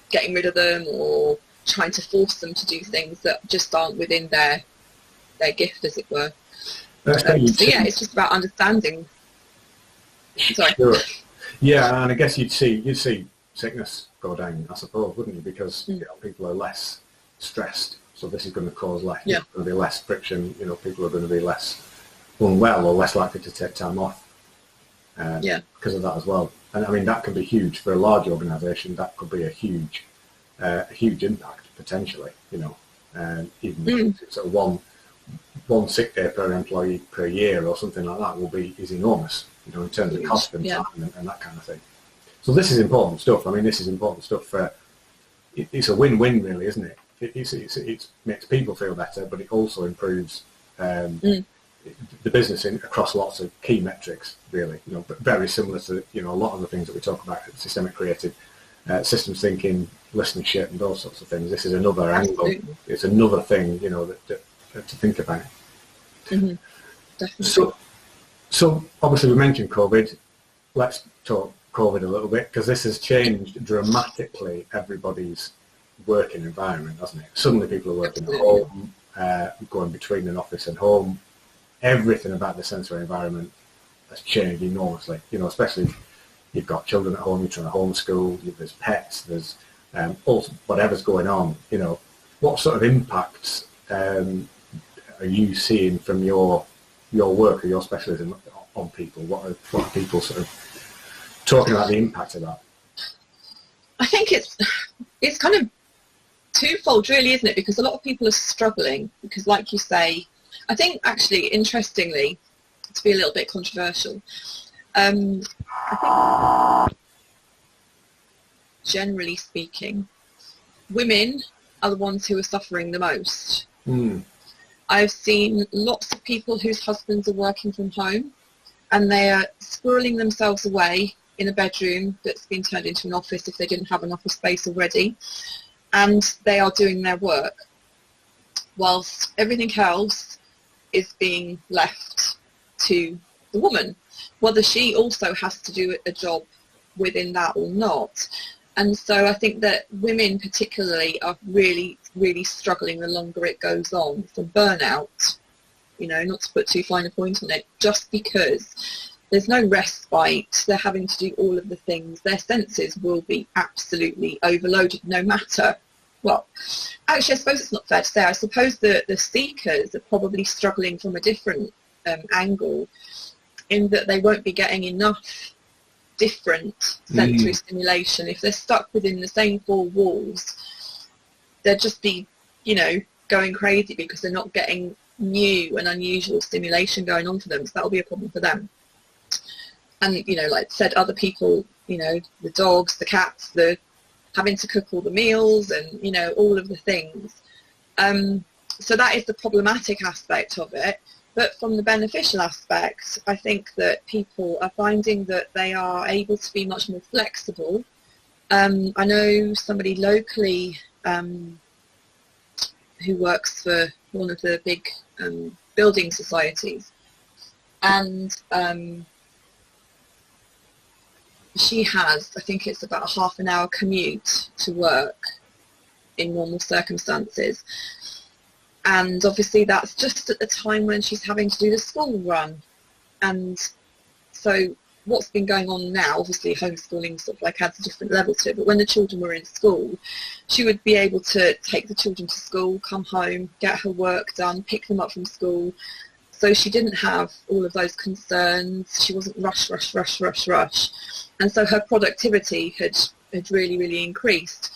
B: getting rid of them or trying to force them to do things that just aren't within their gift, as it were. It's just about understanding. Sorry.
A: Sure. Yeah, and I guess you'd see sickness go down, I suppose, wouldn't you? Because people are less stressed, so this is going to cause less. There's going to be less friction. People are going to be less unwell or less likely to take time off. Because of that as well. And I mean, that can be huge for a large organisation. That could be a huge impact potentially. Even sort of one sick day per employee per year or something like that is enormous. In terms of cost and time and that kind of thing. So this is important stuff. I mean, this is important stuff for. It's a win-win, really, isn't it? It makes people feel better, but it also improves the business across lots of key metrics, really. But very similar to a lot of the things that we talk about: systemic creative, systems thinking, listenership, and those sorts of things. This is another angle. It's another thing, that to think about.
B: Definitely.
A: So obviously we mentioned COVID. Let's talk COVID a little bit, because this has changed dramatically everybody's working environment, hasn't it? Suddenly people are working at home, going between an office and home. Everything about the sensory environment has changed enormously. Especially if you've got children at home, you're trying to homeschool, there's pets, there's also whatever's going on. What sort of impacts are you seeing from your work or your specialism on people? What are people sort of talking about the impact of that?
B: I think it's kind of twofold, really, isn't it? Because a lot of people are struggling because, like you say, I think actually, interestingly, to be a little bit controversial, I think generally speaking, women are the ones who are suffering the most. I've seen lots of people whose husbands are working from home and they are squirreling themselves away in a bedroom that's been turned into an office if they didn't have an office space already, and they are doing their work whilst everything else is being left to the woman, whether she also has to do a job within that or not. And so I think that women particularly are really, really struggling the longer it goes on from burnout, you know, not to put too fine a point on it, just because there's no respite. They're having to do all of the things. Their senses will be absolutely overloaded no matter. Well, actually, I suppose it's not fair to say. I suppose the seekers are probably struggling from a different angle, in that they won't be getting enough different sensory stimulation. If they're stuck within the same four walls, they'll just be, you know, going crazy because they're not getting new and unusual stimulation going on for them. So that'll be a problem for them. And, you know, like I said, other people, you know, the dogs, the cats, the having to cook all the meals and, you know, all of the things. So that is the problematic aspect of it. But from the beneficial aspect, I think that people are finding that they are able to be much more flexible. I know somebody locally who works for one of the big building societies, and she has, I think it's about a half an hour commute to work in normal circumstances. And obviously that's just at the time when she's having to do the school run. And so what's been going on now, obviously homeschooling sort of like adds a different level to it, but when the children were in school, she would be able to take the children to school, come home, get her work done, pick them up from school. So she didn't have all of those concerns. She wasn't rush. And so her productivity had really, really increased.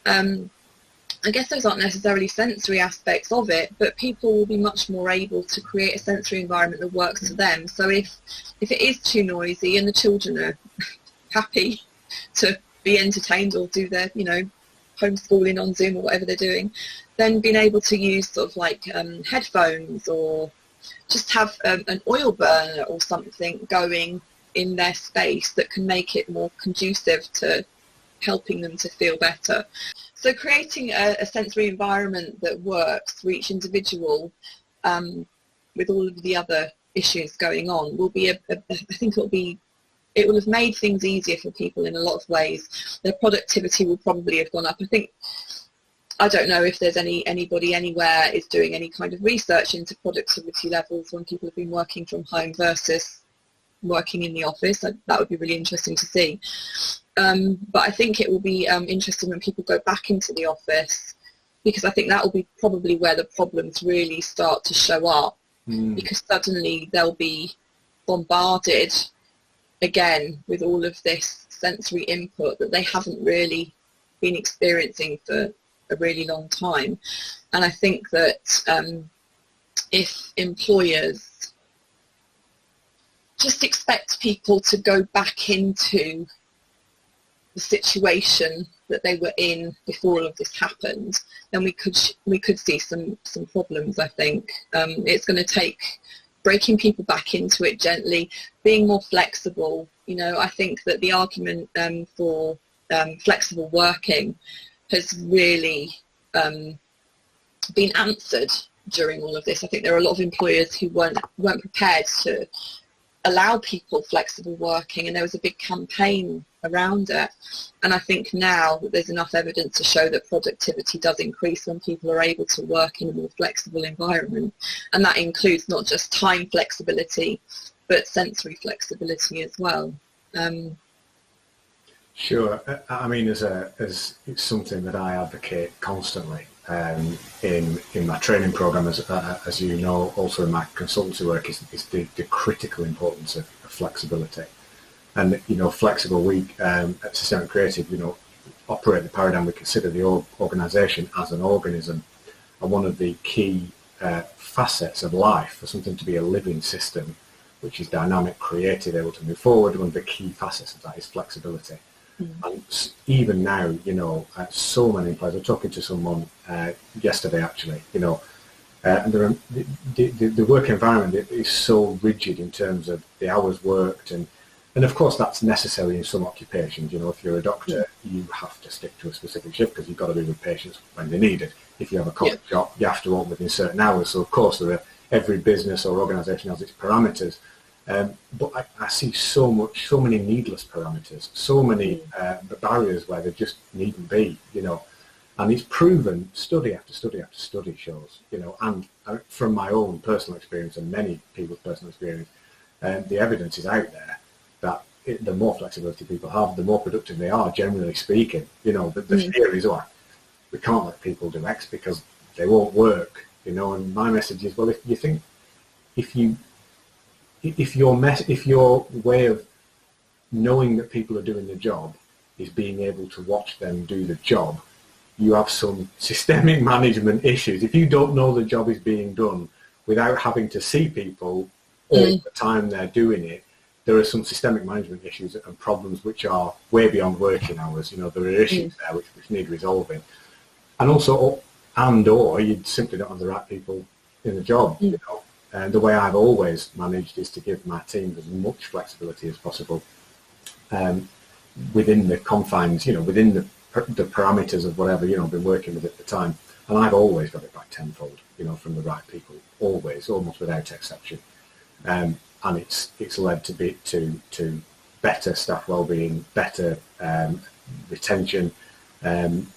B: I guess those aren't necessarily sensory aspects of it, but people will be much more able to create a sensory environment that works for them. So if it is too noisy and the children are happy to be entertained or do their, you know, homeschooling on Zoom or whatever they're doing, then being able to use sort of like headphones, or just have an oil burner or something going in their space that can make it more conducive to helping them to feel better. So creating a sensory environment that works for each individual, with all of the other issues going on, will be I think it will have made things easier for people in a lot of ways. Their productivity will probably have gone up. I don't know if there's anybody anywhere is doing any kind of research into productivity levels when people have been working from home versus working in the office. That would be really interesting to see. But I think it will be interesting when people go back into the office, because I think that will be probably where the problems really start to show up, because suddenly they'll be bombarded again with all of this sensory input that they haven't really been experiencing for a really long time. And I think that if employers just expect people to go back into the situation that they were in before all of this happened, then we could see some problems. I think it's going to take breaking people back into it gently, being more flexible. You know, I think that the argument for flexible working has really been answered during all of this. I think there are a lot of employers who weren't prepared to allow people flexible working, and there was a big campaign around it. And I think now that there's enough evidence to show that productivity does increase when people are able to work in a more flexible environment, and that includes not just time flexibility but sensory flexibility as well.
A: Sure. I mean, as it's something that I advocate constantly in my training program, as you know, also in my consultancy work, is the critical importance of flexibility. And, you know, flexible, we at Systemic Creative, you know, operate the paradigm. We consider the organisation as an organism, and one of the key facets of life, for something to be a living system, which is dynamic, creative, able to move forward, one of the key facets of that is flexibility. And even now, you know, so many employers. I was talking to someone yesterday, actually, you know, and the work environment is so rigid in terms of the hours worked, and of course that's necessary in some occupations. You know, if you're a doctor, you have to stick to a specific shift because you've got to be with patients when they need it. If you have a coffee shop, you have to open within certain hours. So of course every business or organisation has its parameters. But I see so many needless parameters, so many barriers where there just needn't be, you know. And it's proven, study after study after study shows, you know, and from my own personal experience and many people's personal experience, the evidence is out there that the more flexibility people have, the more productive they are, generally speaking. You know, the fear is, oh, we can't let people do X because they won't work, you know. And my message is, well, if you think, if your way of knowing that people are doing the job is being able to watch them do the job, you have some systemic management issues. If you don't know the job is being done without having to see people all the time they're doing it, there are some systemic management issues and problems which are way beyond working hours. You know, there are issues there which need resolving. And also, or you simply don't have the right people in the job, you know. And the way I've always managed is to give my team as much flexibility as possible within the confines, you know, within the parameters of whatever, you know, I've been working with at the time. And I've always got it back tenfold, you know, from the right people, always, almost without exception. And it's led to better staff well-being, better retention, and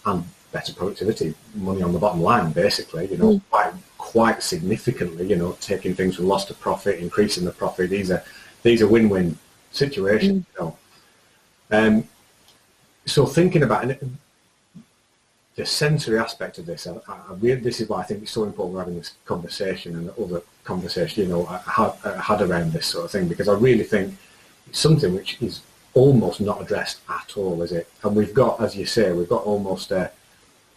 A: better productivity, money on the bottom line, basically, you know, quite significantly, you know, taking things from loss to profit, increasing the profit. These are win-win situations, you know. So thinking about the sensory aspect of this, this is why I think it's so important we're having this conversation and other conversation, you know, I had around this sort of thing, because I really think it's something which is almost not addressed at all, is it? And we've got, as you say, we've got almost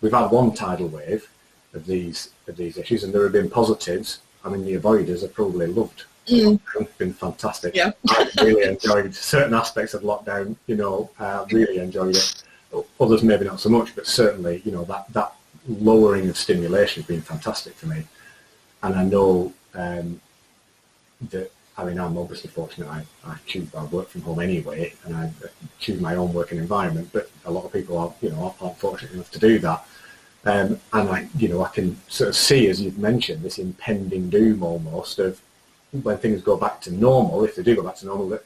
A: we've had one tidal wave of these issues, and there have been positives. I mean, the avoiders are probably loved. It's been fantastic. Yeah. I really enjoyed certain aspects of lockdown, you know, really enjoyed it. Others maybe not so much, but certainly, you know, that lowering of stimulation has been fantastic for me. And I know that, I mean, I'm obviously fortunate. I work from home anyway, and I choose my own working environment, but a lot of people are, you know, aren't fortunate enough to do that. And I can sort of see, as you've mentioned, this impending doom almost of when things go back to normal, if they do go back to normal, that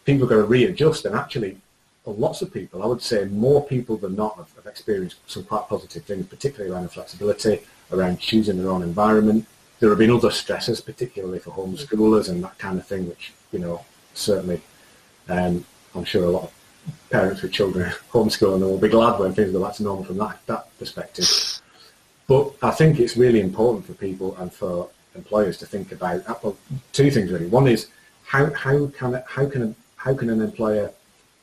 A: people are going to readjust. And actually, lots of people, I would say more people than not, have experienced some quite positive things, particularly around the flexibility, around choosing their own environment. There have been other stresses, particularly for homeschoolers and that kind of thing, which, you know, certainly I'm sure a lot of parents with children homeschooling will be glad when things go back to normal from that perspective. But I think it's really important for people and for employers to think about, well, two things really. One is how can an employer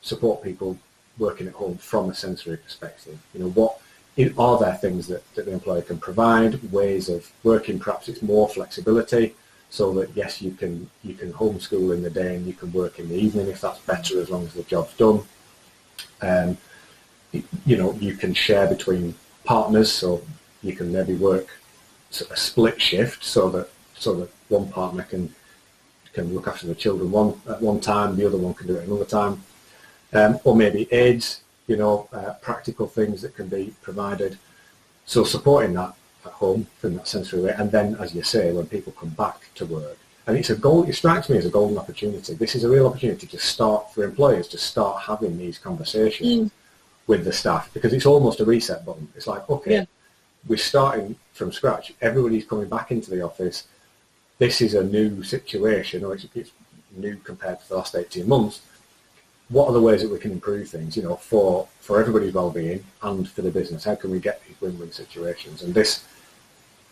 A: support people working at home from a sensory perspective? You know, what are there things that the employer can provide, ways of working? Perhaps it's more flexibility, so that yes, you can homeschool in the day and you can work in the evening if that's better, as long as the job's done. You know, you can share between partners, so you can maybe work a split shift, so that one partner can look after the children at one time, the other one can do it another time. Or maybe aids, you know, practical things that can be provided. So supporting that at home in that sensory way, and then, as you say, when people come back to work, and it strikes me as a golden opportunity. This is a real opportunity to start, for employers to start having these conversations with the staff, because it's almost a reset button. It's like, okay, we're starting from scratch. Everybody's coming back into the office. This is a new situation, or it's new compared to the last 18 months. What are the ways that we can improve things, you know, for everybody's well-being and for the business? How can we get these win-win situations? And this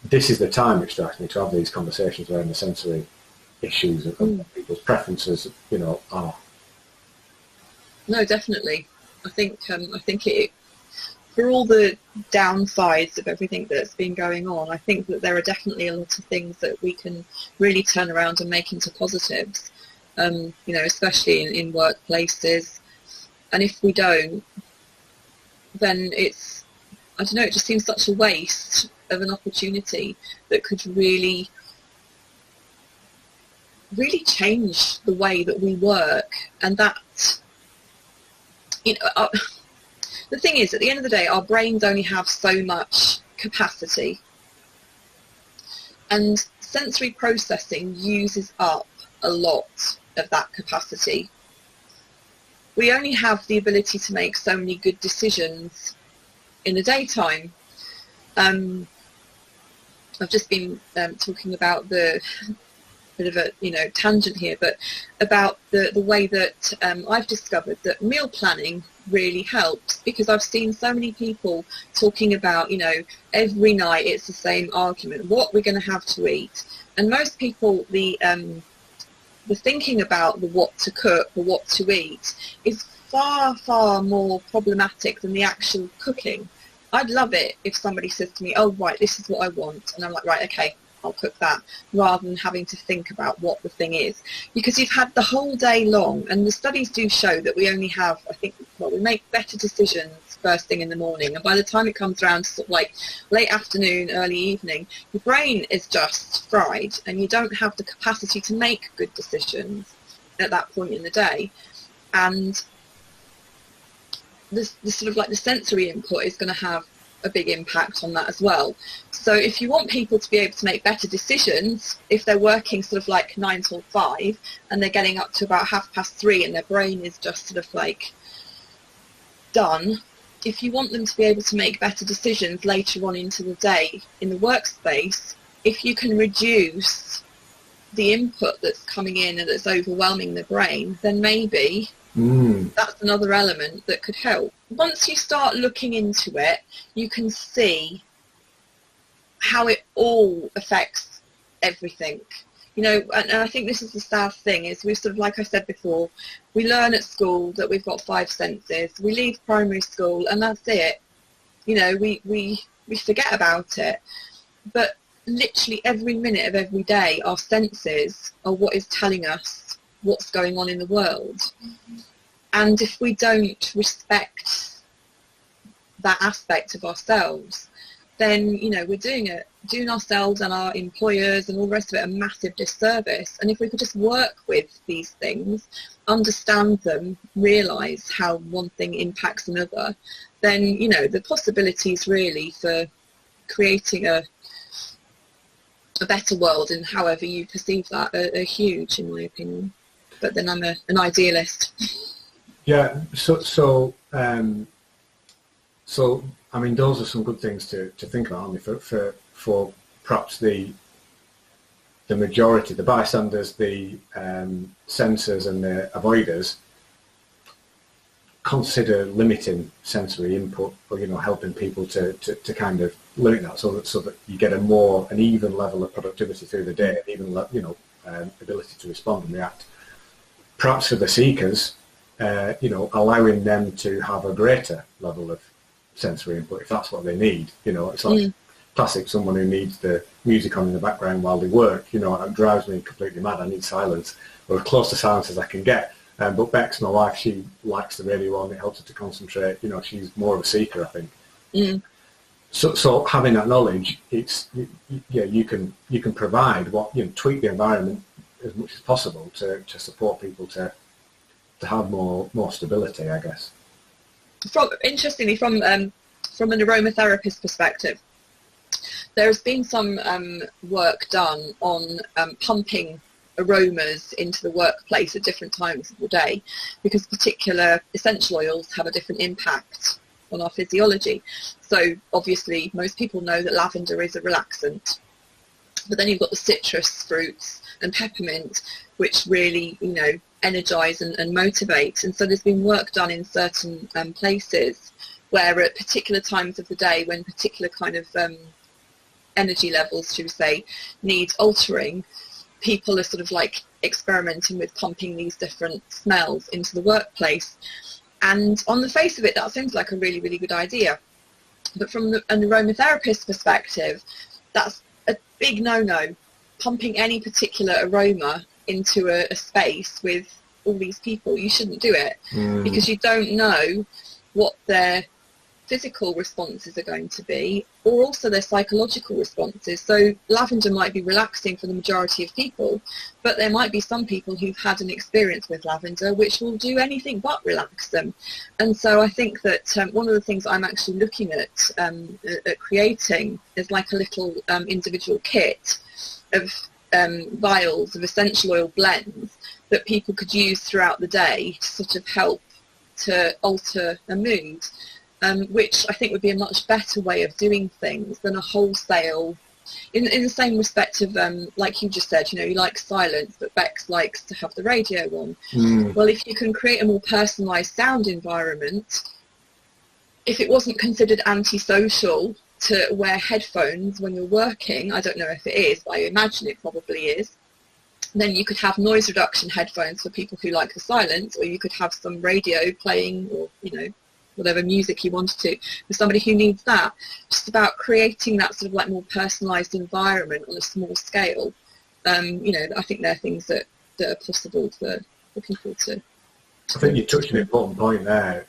A: is the time, it strikes me, to have these conversations around the sensory issues and people's preferences, you know, are.
B: No, definitely. I think it, for all the downsides of everything that's been going on, I think that there are definitely a lot of things that we can really turn around and make into positives. You know, especially in workplaces. And if we don't, then it's, I don't know, it just seems such a waste of an opportunity that could really change the way that we work. And that, you know, the thing is, at the end of the day, our brains only have so much capacity, and sensory processing uses up a lot of that capacity. We only have the ability to make so many good decisions in the daytime. I've just been talking about the bit of a tangent here, but about the way that I've discovered that meal planning really helps, because I've seen so many people talking about every night it's the same argument, what we're going to have to eat, and most people the thinking about the what to cook or what to eat is far more problematic than the actual cooking. I'd love it if somebody says to me, oh right, this is what I want, and I'm like, right, okay, I'll cook that, rather than having to think about what the thing is, because you've had the whole day long, and the studies do show that we only have, we make better decisions first thing in the morning, and by the time it comes around to sort of like late afternoon, early evening, your brain is just fried, and you don't have the capacity to make good decisions at that point in the day. And this sort of like the sensory input is going to have a big impact on that as well. So if you want people to be able to make better decisions, if they're working sort of like 9 till 5 and they're getting up to about 3:30 and their brain is just sort of like done, if you want them to be able to make better decisions later on into the day in the workspace, if you can reduce the input that's coming in and that's overwhelming the brain, then maybe that's another element that could help. Once you start looking into it, you can see how it all affects everything. And I think this is the sad thing, is we sort of, like I said before, we learn at school that we've got 5 senses. We leave primary school and that's it. We forget about it. But literally every minute of every day, our senses are what is telling us what's going on in the world. And if we don't respect that aspect of ourselves, then we're doing ourselves and our employers and all the rest of it a massive disservice. And if we could just work with these things, understand them, realise how one thing impacts another, then the possibilities really for creating a better world, and however you perceive that, are huge in my opinion. But then I'm an idealist.
A: Yeah, so I mean, those are some good things to think about, aren't they, for perhaps the majority, the bystanders, the sensors and the avoiders. Consider limiting sensory input, or helping people to kind of limit that, so that you get an even level of productivity through the day, even ability to respond and react. Perhaps for the seekers, allowing them to have a greater level of sensory input if that's what they need. It's like classic someone who needs the music on in the background while they work. It drives me completely mad. I need silence, or as close to silence as I can get. But Bex, my wife, she likes the radio on. It helps her to concentrate. She's more of a seeker, I think. So having that knowledge, you can provide tweak the environment as much as possible to support people to have more stability, I guess.
B: Interestingly, from an aromatherapist perspective, there's been some work done on pumping aromas into the workplace at different times of the day, because particular essential oils have a different impact on our physiology. So obviously most people know that lavender is a relaxant, but then you've got the citrus fruits and peppermint, which really energize and motivate. And so there's been work done in certain places where at particular times of the day, when particular kind of energy levels, should we say, need altering, people are sort of like experimenting with pumping these different smells into the workplace. And on the face of it, that seems like a really, really good idea. But from an aromatherapist perspective, that's a big no-no. Pumping any particular aroma into a space with all these people, you shouldn't do it, because you don't know what their physical responses are going to be, or also their psychological responses. So lavender might be relaxing for the majority of people, but there might be some people who've had an experience with lavender which will do anything but relax them. And so I think that one of the things I'm actually looking at creating is like a little individual kit of vials of essential oil blends that people could use throughout the day to sort of help to alter a mood, which I think would be a much better way of doing things than a wholesale, in the same respect of, like you just said, you like silence, but Bex likes to have the radio on. Well, if you can create a more personalised sound environment, if it wasn't considered antisocial to wear headphones when you're working, I don't know if it is, but I imagine it probably is, then you could have noise reduction headphones for people who like the silence, or you could have some radio playing, or whatever music you wanted to, for somebody who needs that. Just about creating that sort of like more personalised environment on a small scale. I think they're things that are possible for people to
A: I think you touched on an important point there,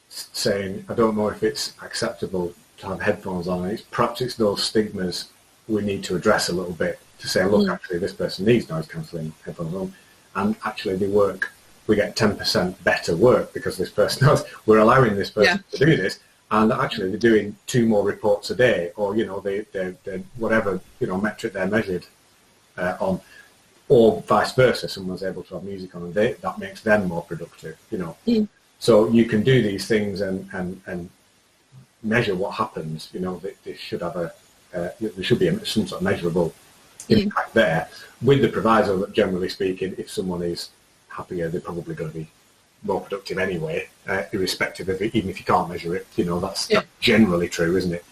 A: saying, I don't know if it's acceptable to have headphones on. Perhaps it's those stigmas we need to address a little bit, to say, look, actually, this person needs noise cancelling headphones on, and actually they work. We get 10% better work because this person knows we're allowing this person to do this, and actually they're doing 2 more reports a day, or they're whatever metric they're measured on, or vice versa. Someone's able to have music on, and that makes them more productive. So you can do these things and measure what happens. They should have there should be some sort of measurable impact there, with the proviso that, generally speaking, if someone is happier, they're probably going to be more productive anyway, irrespective of it, even if you can't measure it. That's generally true, isn't it?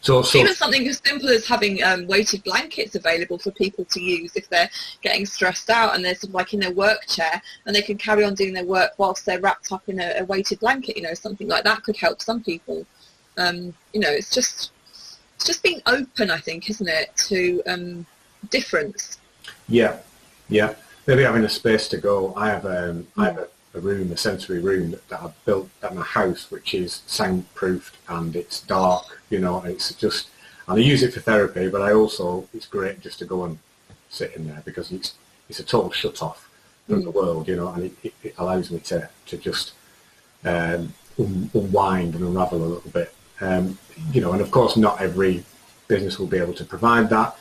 A: So
B: even something as simple as having weighted blankets available for people to use if they're getting stressed out and they're sort of like in their work chair, and they can carry on doing their work whilst they're wrapped up in a weighted blanket. Something like that could help some people. It's just being open, I think, isn't it, to difference.
A: Yeah. Maybe having a space to go. I have a room, a sensory room that I've built at my house, which is soundproofed, and it's dark. It's just, and I use it for therapy, but it's great just to go and sit in there, because it's a total shut off from the world, and it allows me to just unwind and unravel a little bit. And of course not every business will be able to provide that.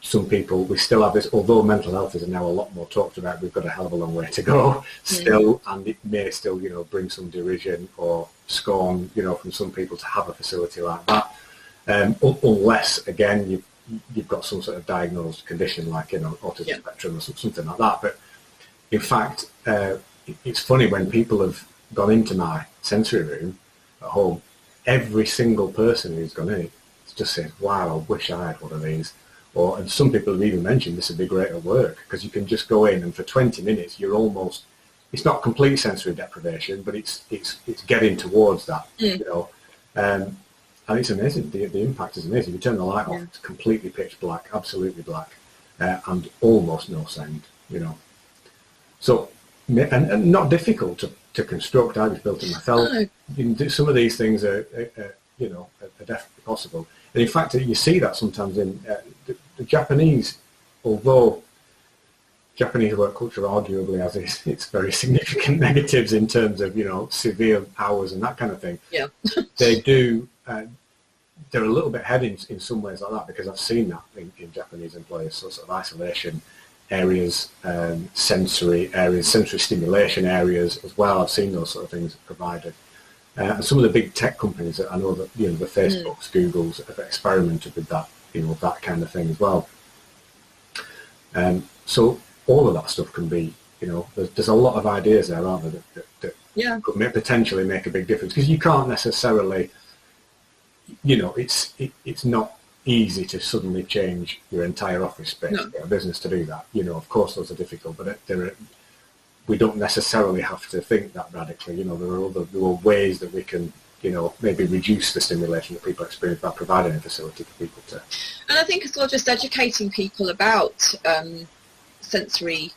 A: Some people, we still have this, although mental health is now a lot more talked about, we've got a hell of a long way to go still, and it may still, bring some derision or scorn, from some people to have a facility like that, unless, again, you've got some sort of diagnosed condition like, autism spectrum or something like that. But in fact, it's funny, when people have gone into my sensory room at home, every single person who's gone in it just says, wow, I wish I had one of these. And some people have even mentioned this would be great at work, because you can just go in and for 20 minutes you're almost, it's not complete sensory deprivation, but it's getting towards that, and it's amazing. The impact is amazing. You turn the light off, it's completely pitch black, absolutely black, and almost no sound, So, and not difficult to construct. I was built it myself. You can do some of these things are definitely possible. And in fact, you see that sometimes in the Japanese, although Japanese work culture arguably has its very significant negatives in terms of, severe hours and that kind of thing.
B: Yeah.
A: They do, they're a little bit ahead in some ways like that, because I've seen that in Japanese employers, so sort of isolation areas, sensory areas, sensory stimulation areas as well. I've seen those sort of things provided. And some of the big tech companies, I know that, the Facebooks, Googles have experimented with that, that kind of thing as well. So all of that stuff can be, there's a lot of ideas there, aren't there, that could potentially make a big difference, because you can't necessarily, it's not easy to suddenly change your entire office space for a business to do that. Of course those are difficult, but we don't necessarily have to think that radically. There are ways that we can, maybe reduce the stimulation that people experience by providing a facility for people to.
B: And I think as well, just educating people about sensory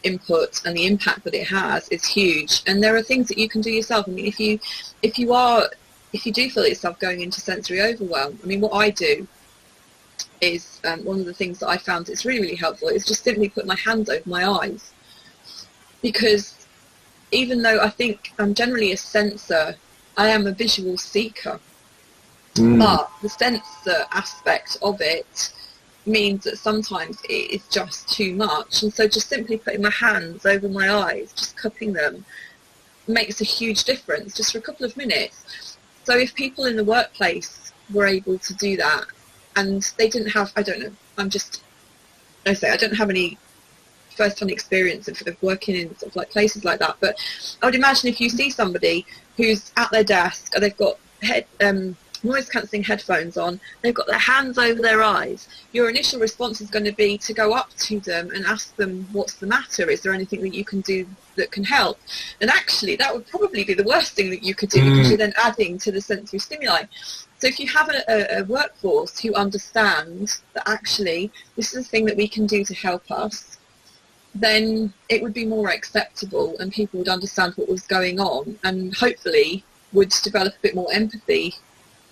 B: input and the impact that it has is huge. And there are things that you can do yourself. I mean, if you do feel yourself going into sensory overwhelm, I mean, what I do is one of the things that I found that's really, really helpful is just simply put my hands over my eyes. Because even though I think I'm generally a sensor, I am a visual seeker. But the sensor aspect of it means that sometimes it is just too much. And so just simply putting my hands over my eyes, just cupping them, makes a huge difference just for a couple of minutes. So if people in the workplace were able to do that, and they didn't have, I don't know, I don't have any first-hand experience of working in sort of like places like that, but I would imagine if you see somebody who's at their desk, and they've got noise cancelling headphones on, they've got their hands over their eyes, your initial response is going to be to go up to them and ask them what's the matter, is there anything that you can do that can help? And actually that would probably be the worst thing that you could do, because you're then adding to the sensory stimuli. So if you have a workforce who understand that actually this is a thing that we can do to help us, then it would be more acceptable and people would understand what was going on, and hopefully would develop a bit more empathy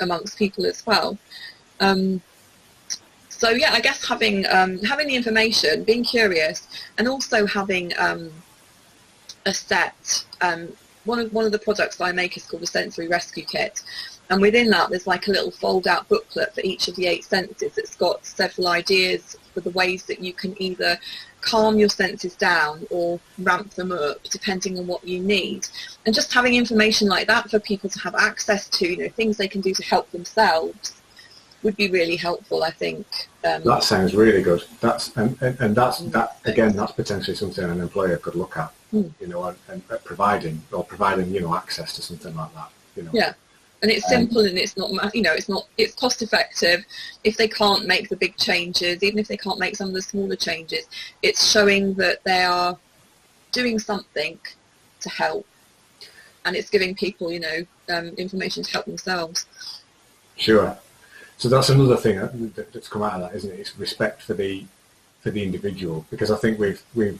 B: amongst people as well. So yeah, I guess having the information, being curious, and also having a set. One of the products that I make is called a sensory rescue kit, and within that there's like a little fold-out booklet for each of the 8 senses. It's got several ideas for the ways that you can either calm your senses down or ramp them up depending on what you need. And just having information like that for people to have access to, you know, things they can do to help themselves, would be really helpful, I think.
A: That sounds really good. That's that's potentially something an employer could look at, you know, and providing you know, access to something like that, you know.
B: Yeah. And it's simple, and it's not, you know, it's cost effective. If they can't make the big changes, even if they can't make some of the smaller changes, it's showing that they are doing something to help, and it's giving people, you know, information to help themselves.
A: Sure. So that's another thing that's come out of that, isn't it? It's respect for the individual, because I think there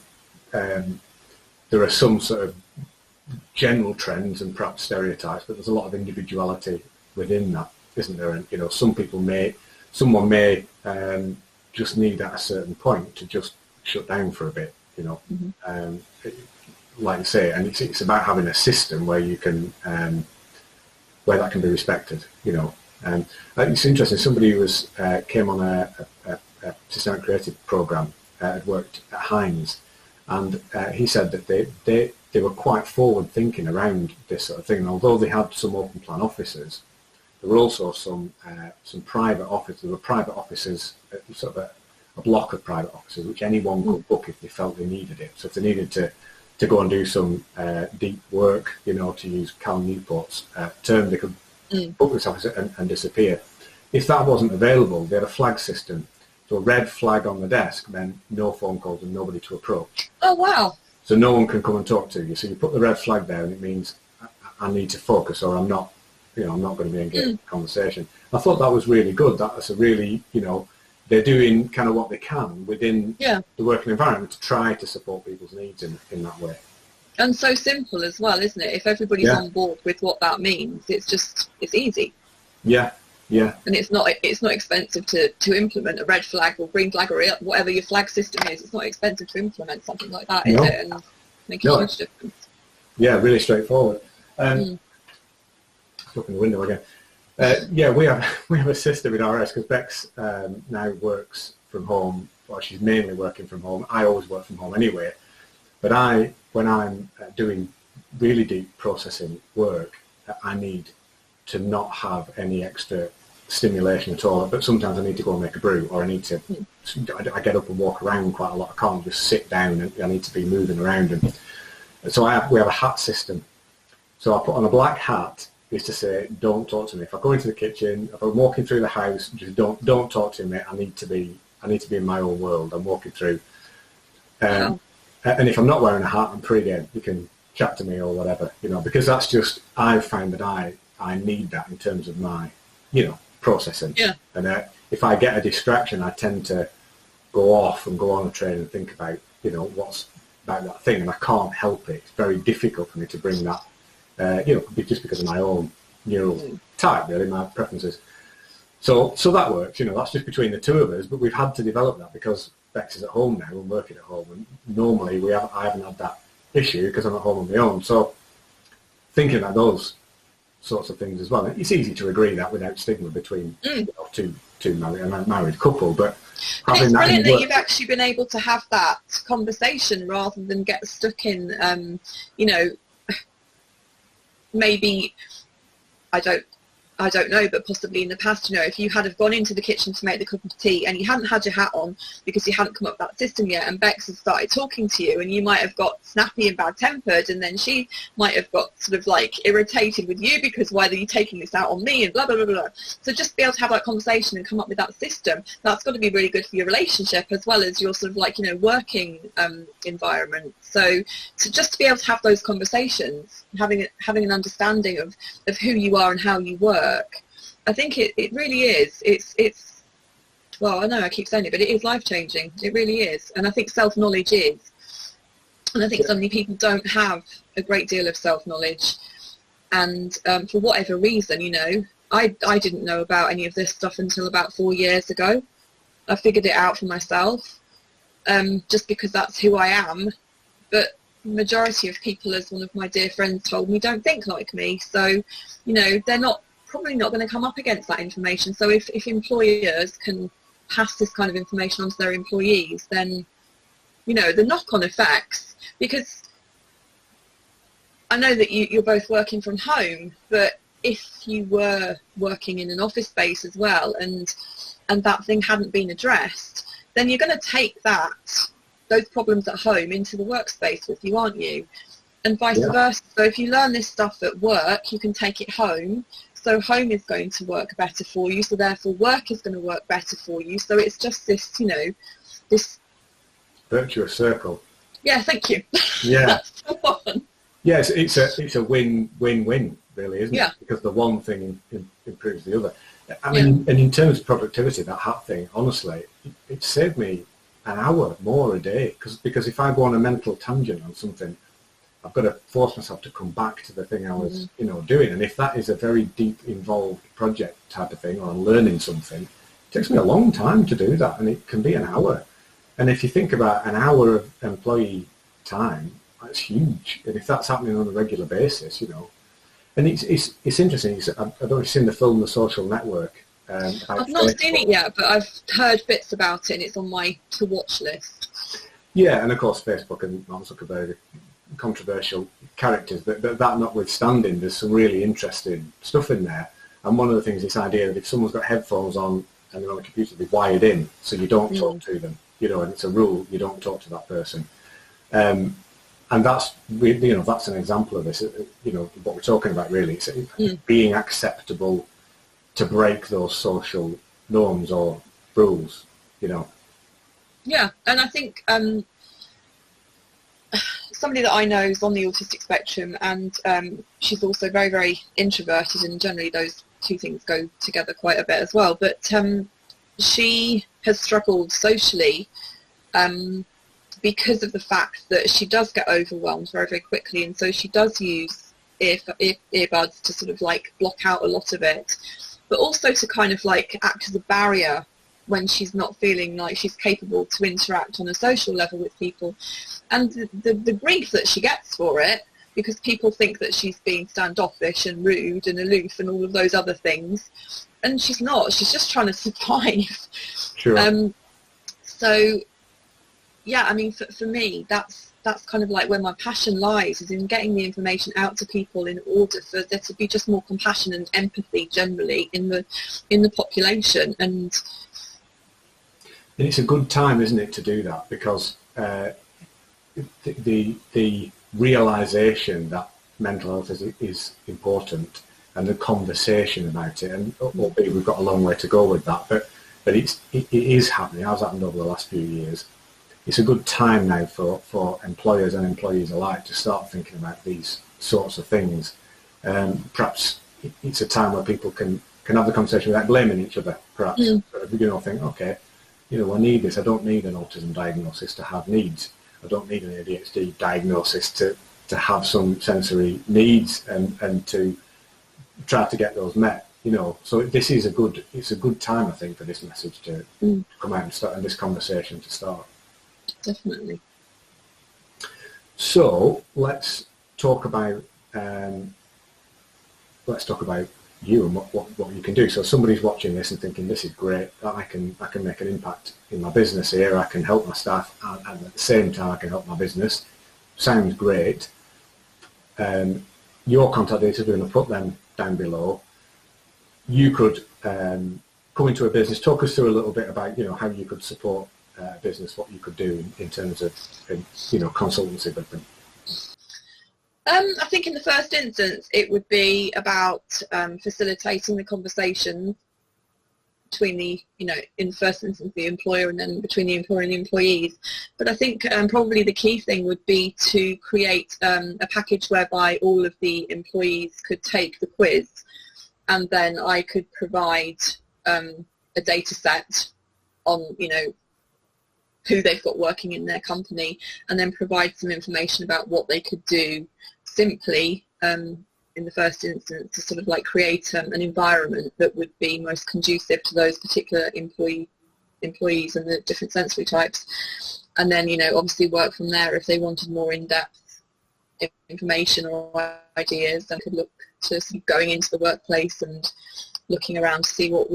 A: are some sort of general trends and perhaps stereotypes, but there's a lot of individuality within that, isn't there? And you know, someone may just need at a certain point to just shut down for a bit, you know. Like you say, and it's about having a system where you can where that can be respected, you know. And it's interesting. Somebody who came on a systemic creative program, had worked at Heinz, and he said that they were quite forward thinking around this sort of thing. And although they had some open plan offices, there were also some private offices. There were private offices, sort of a block of private offices, which anyone could book if they felt they needed it. So if they needed to go and do some deep work, you know, to use Cal Newport's term, they could book this office and disappear. If that wasn't available, they had a flag system. So a red flag on the desk meant no phone calls and nobody to approach.
B: Oh, wow.
A: So no one can come and talk to you. So you put the red flag there, and it means I need to focus, or I'm not going to be engaged in conversation. I thought that was really good. That's a really, you know, they're doing kind of what they can within the working environment to try to support people's needs in that way.
B: And so simple as well, isn't it? If everybody's on board with what that means, it's easy.
A: Yeah. Yeah.
B: And it's not expensive to implement a red flag or green flag or whatever your flag system is. It's not expensive to implement something like that, is it? And make a huge difference.
A: Yeah, really straightforward. Look in the window again. We have a system in RS, because Bex now works from home. Well, she's mainly working from home. I always work from home anyway. But when I'm doing really deep processing work, I need to not have any extra stimulation at all. But sometimes I need to go and make a brew, or I need to. I get up and walk around quite a lot. I can't just sit down, and I need to be moving around. And so we have a hat system. So I put on a black hat, is to say, don't talk to me. If I go into the kitchen, if I'm walking through the house, just don't talk to me. I need to be in my own world. I'm walking through. And if I'm not wearing a hat, I'm free game. You can chat to me or whatever, you know, because that's just, I find that I need that in terms of my, you know, processing. Yeah. And if I get a distraction, I tend to go off and go on a train and think about, you know, what's about that thing, and I can't help it. It's very difficult for me to bring that, you know, just because of my own neural type, really, my preferences. So that works, you know, that's just between the two of us, but we've had to develop that because Bex is at home now and working at home, and normally I haven't had that issue because I'm at home on my own. So thinking about those sorts of things as well. It's easy to agree that without stigma between two married couple, but
B: and
A: having
B: it's
A: that
B: brilliant
A: in
B: that
A: work,
B: you've actually been able to have that conversation rather than get stuck in, you know, maybe I don't know, but possibly in the past, you know, if you had have gone into the kitchen to make the cup of tea and you hadn't had your hat on because you hadn't come up with that system yet, and Bex had started talking to you, and you might have got snappy and bad-tempered, and then she might have got sort of like irritated with you because why are you taking this out on me and blah, blah, blah, blah. So just be able to have that conversation and come up with that system, that's got to be really good for your relationship as well as your sort of like, you know, working environment. So just to be able to have those conversations, having an understanding of who you are and how you work, I think it really is. It's well, I know I keep saying it, but it is life-changing. It really is. And I think self-knowledge is. And I think so many people don't have a great deal of self-knowledge. And for whatever reason, you know, I didn't know about any of this stuff until about 4 years ago. I figured it out for myself, just because that's who I am. But the majority of people, as one of my dear friends told me, don't think like me. So, you know, they're probably not going to come up against that information. So if employers can pass this kind of information on to their employees, then, you know, the knock-on effects, because I know that you're both working from home, but if you were working in an office space as well and that thing hadn't been addressed, then you're going to take those problems at home into the workspace with you, aren't you? And vice versa. So if you learn this stuff at work, you can take it home. So home is going to work better for you. So therefore work is going to work better for you. So it's just this, you know, this
A: virtuous circle.
B: Yeah, thank you.
A: Yeah.
B: That's so fun.
A: Yes, it's a win-win-win, really, isn't it?
B: Yeah.
A: Because the one thing improves the other. I mean, and in terms of productivity, that hat thing, honestly, it saved me an hour more a day, because if I go on a mental tangent on something, I've got to force myself to come back to the thing I was, you know, doing. And if that is a very deep, involved project type of thing, or I'm learning something, it takes me a long time to do that, and it can be an hour. And if you think about an hour of employee time, that's huge. And if that's happening on a regular basis, you know, and it's interesting. I don't know if you've seen the film The Social Network.
B: I've not seen it yet, but I've heard bits about it, and it's on my to-watch list.
A: Yeah, and of course Facebook and Mark Zuckerberg, controversial characters, but that notwithstanding, there's some really interesting stuff in there. And one of the things, this idea that if someone's got headphones on and they're on a computer, they're wired in, so you don't talk to them, you know, and it's a rule, you don't talk to that person. And that's, you know, that's an example of this, you know, what we're talking about really. It's being acceptable to break those social norms or rules, you know. Yeah,
B: and I think somebody that I know is on the autistic spectrum, and she's also very, very introverted, and generally those two things go together quite a bit as well. But she has struggled socially because of the fact that she does get overwhelmed very, very quickly, and so she does use earbuds to sort of like block out a lot of it, but also to kind of like act as a barrier when she's not feeling like she's capable to interact on a social level with people. And the grief that she gets for it, because people think that she's being standoffish and rude and aloof and all of those other things, and she's not. She's just trying to survive.
A: Sure.
B: So yeah, I mean, for me, that's kind of like where my passion lies, is in getting the information out to people in order for there to be just more compassion and empathy generally in the population. And
A: it's a good time, isn't it, to do that, because the realization that mental health is important, and the conversation about it, and albeit we've got a long way to go with that, but it is happening. It has happened over the last few years. It's a good time now for employers and employees alike to start thinking about these sorts of things. Perhaps it's a time where people can have the conversation without blaming each other, perhaps. You know, think, okay, you know, I need this. I don't need an autism diagnosis to have needs. I don't need an ADHD diagnosis to have some sensory needs and to try to get those met. You know, so it's a good time, I think, for this message to come out and start, and this conversation to start.
B: Definitely.
A: So let's talk about let's talk about you and what you can do. So somebody's watching this and thinking, this is great, I can make an impact in my business here, I can help my staff, and at the same time I can help my business. Sounds great. Your contact details, we're going to put them down below. You could come into a business, talk us through a little bit about, how you could support a business, what you could do in terms of, consultancy with them.
B: I think in the first instance, it would be about facilitating the conversation between the, in the first instance, the employer, and then between the employer and the employees. But I think probably the key thing would be to create a package whereby all of the employees could take the quiz, and then I could provide a data set on, who they've got working in their company, and then provide some information about what they could do simply in the first instance to sort of like create an environment that would be most conducive to those particular employees and the different sensory types. And then, obviously work from there. If they wanted more in-depth information or ideas, then could look to sort of going into the workplace and looking around to see what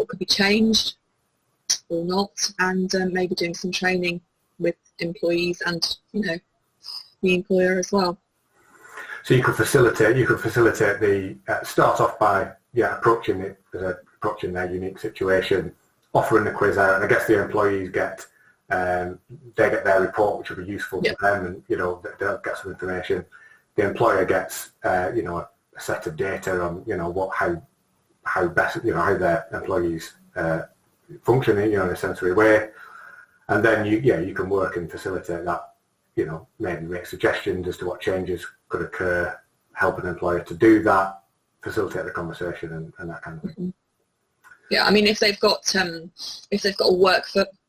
B: could be changed or not, and maybe doing some training with employees and, the employer as well.
C: So you could facilitate the start off by approaching their unique situation, offering the quiz out, and I guess the employees get their report, which will be useful to them, and they'll get some information. The employer gets a set of data on how their employees function in a sensory way, and then you can work and facilitate that. Maybe make suggestions as to what changes could occur, help an employer to do that, facilitate the conversation, and that kind of thing.
B: Yeah, I mean, if they've got a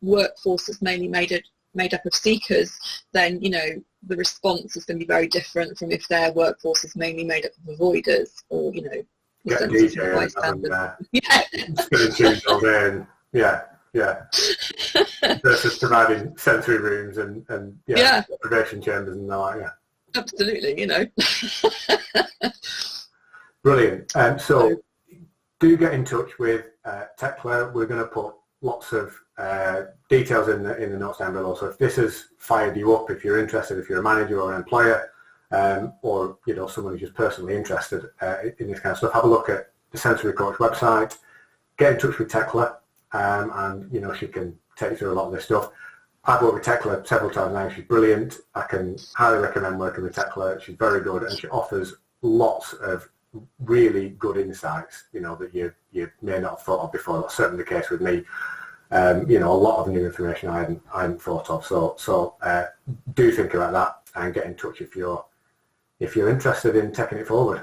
B: workforce that's mainly made up of seekers, then the response is going to be very different from if their workforce is mainly made up of avoiders, or
C: Get a DJ and spinning tunes all day, and versus providing sensory rooms and deprivation chambers and all that.
B: Absolutely,
C: Brilliant. So do get in touch with Tekla. We're going to put lots of details in the notes down below. So if this has fired you up, if you're interested, if you're a manager or an employer, or someone who's just personally interested in this kind of stuff, have a look at the Sensory Coach website. Get in touch with Tekla, and she can take you through a lot of this stuff. I've worked with Tekla several times now. She's brilliant. I can highly recommend working with Tekla. She's very good, and she offers lots of really good insights, that you may not have thought of before. That's certainly the case with me. A lot of new information I hadn't thought of. So do think about that and get in touch if you're interested in taking it forward.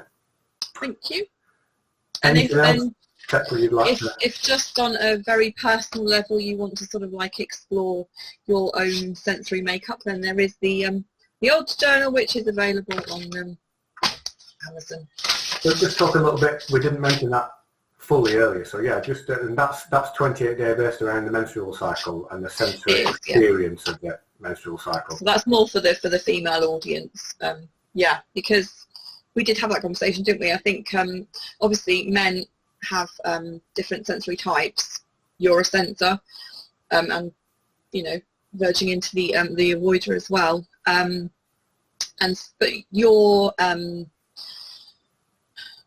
B: Thank you.
C: Anything else, Tekla, you'd like
B: if just on a very personal level you want to sort of like explore your own sensory makeup, then there is the Odds Journal, which is available on Amazon.
C: Let's just talk a little bit. We didn't mention that fully earlier. So and that's 28 day based around the menstrual cycle and the sensory experience of the menstrual cycle.
B: So that's more for the female audience. Because we did have that conversation, didn't we? I think obviously men have different sensory types. You're a sensor, and verging into the avoider as well. But your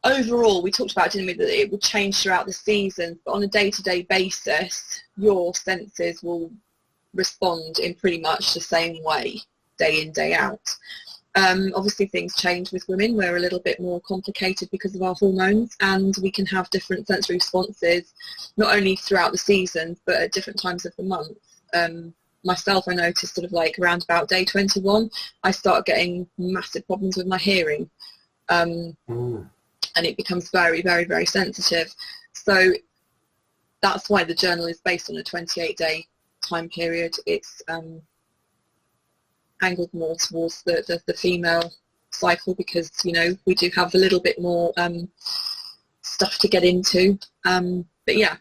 B: overall, we talked about, didn't we, that it would change throughout the season, but on a day-to-day basis, your senses will respond in pretty much the same way, day in, day out. Obviously, things change with women. We're a little bit more complicated because of our hormones, and we can have different sensory responses, not only throughout the season, but at different times of the month. Myself, I noticed sort of like around about day 21, I start getting massive problems with my hearing. And it becomes very, very, very sensitive. So that's why the journal is based on a 28-day time period. It's angled more towards the female cycle because, we do have a little bit more stuff to get into. But yeah.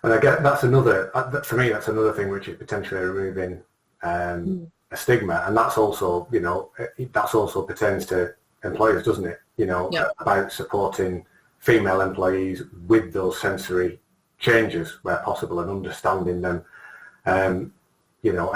C: And I guess that's another, for me, that's another thing which is potentially removing a stigma. And that's also, that also pertains to employers, doesn't it? You know,
B: Yeah.
C: about supporting female employees with those sensory changes where possible and understanding them. You know,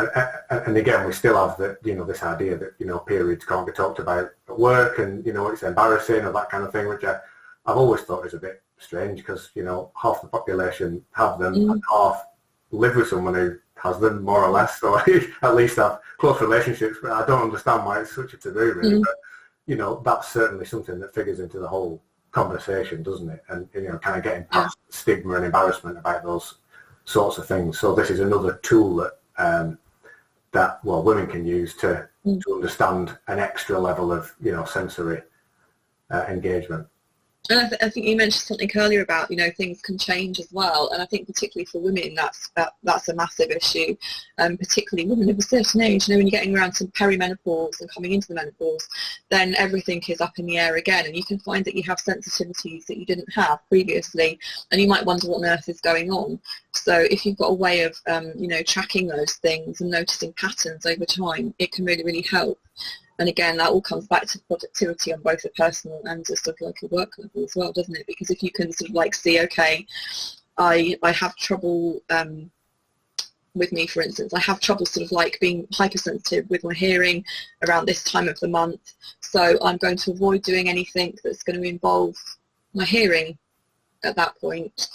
C: and again, we still have the, you know, this idea that, you know, periods can't be talked about at work, and, you know, it's embarrassing or that kind of thing, which I've always thought is a bit strange, because, you know, half the population have them and half live with someone who has them, more or less, or at least have close relationships. But I don't understand why it's such a taboo, really. But, you know, that's certainly something that figures into the whole conversation, doesn't it? And, you know, kind of getting past stigma and embarrassment about those sorts of things. So this is another tool that that, well, women can use to understand an extra level of, you know, sensory engagement.
B: And I think you mentioned something earlier about, you know, things can change as well. And I think particularly for women, that's a massive issue. Particularly women of a certain age, you know, when you're getting around to perimenopause and coming into the menopause, then everything is up in the air again. And you can find that you have sensitivities that you didn't have previously. And you might wonder what on earth is going on. So if you've got a way of, you know, tracking those things and noticing patterns over time, it can really, really help. And again, that all comes back to productivity on both a personal and just sort of like a work level as well, doesn't it? Because if you can sort of like see, okay, I have trouble with me, for instance, I have trouble sort of like being hypersensitive with my hearing around this time of the month. So I'm going to avoid doing anything that's going to involve my hearing at that point.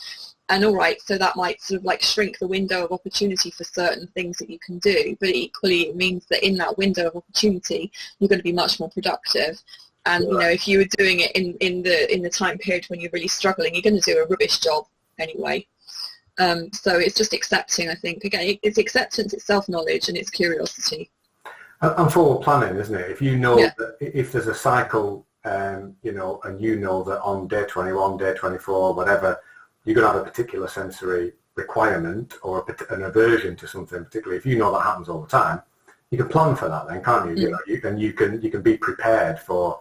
B: And all right, so that might sort of like shrink the window of opportunity for certain things that you can do, but equally it means that in that window of opportunity, you're going to be much more productive. And you know, if you were doing it in the time period when you're really struggling, you're going to do a rubbish job anyway. So it's just accepting, I think. Again, it's acceptance, it's self-knowledge, and it's curiosity.
C: And forward planning, isn't it? If you know that if there's a cycle, you know, and you know that on day 21, day 24, whatever, you're going to have a particular sensory requirement or an aversion to something, particularly if you know that happens all the time, you can plan for that then, can't you? You know, you can be prepared for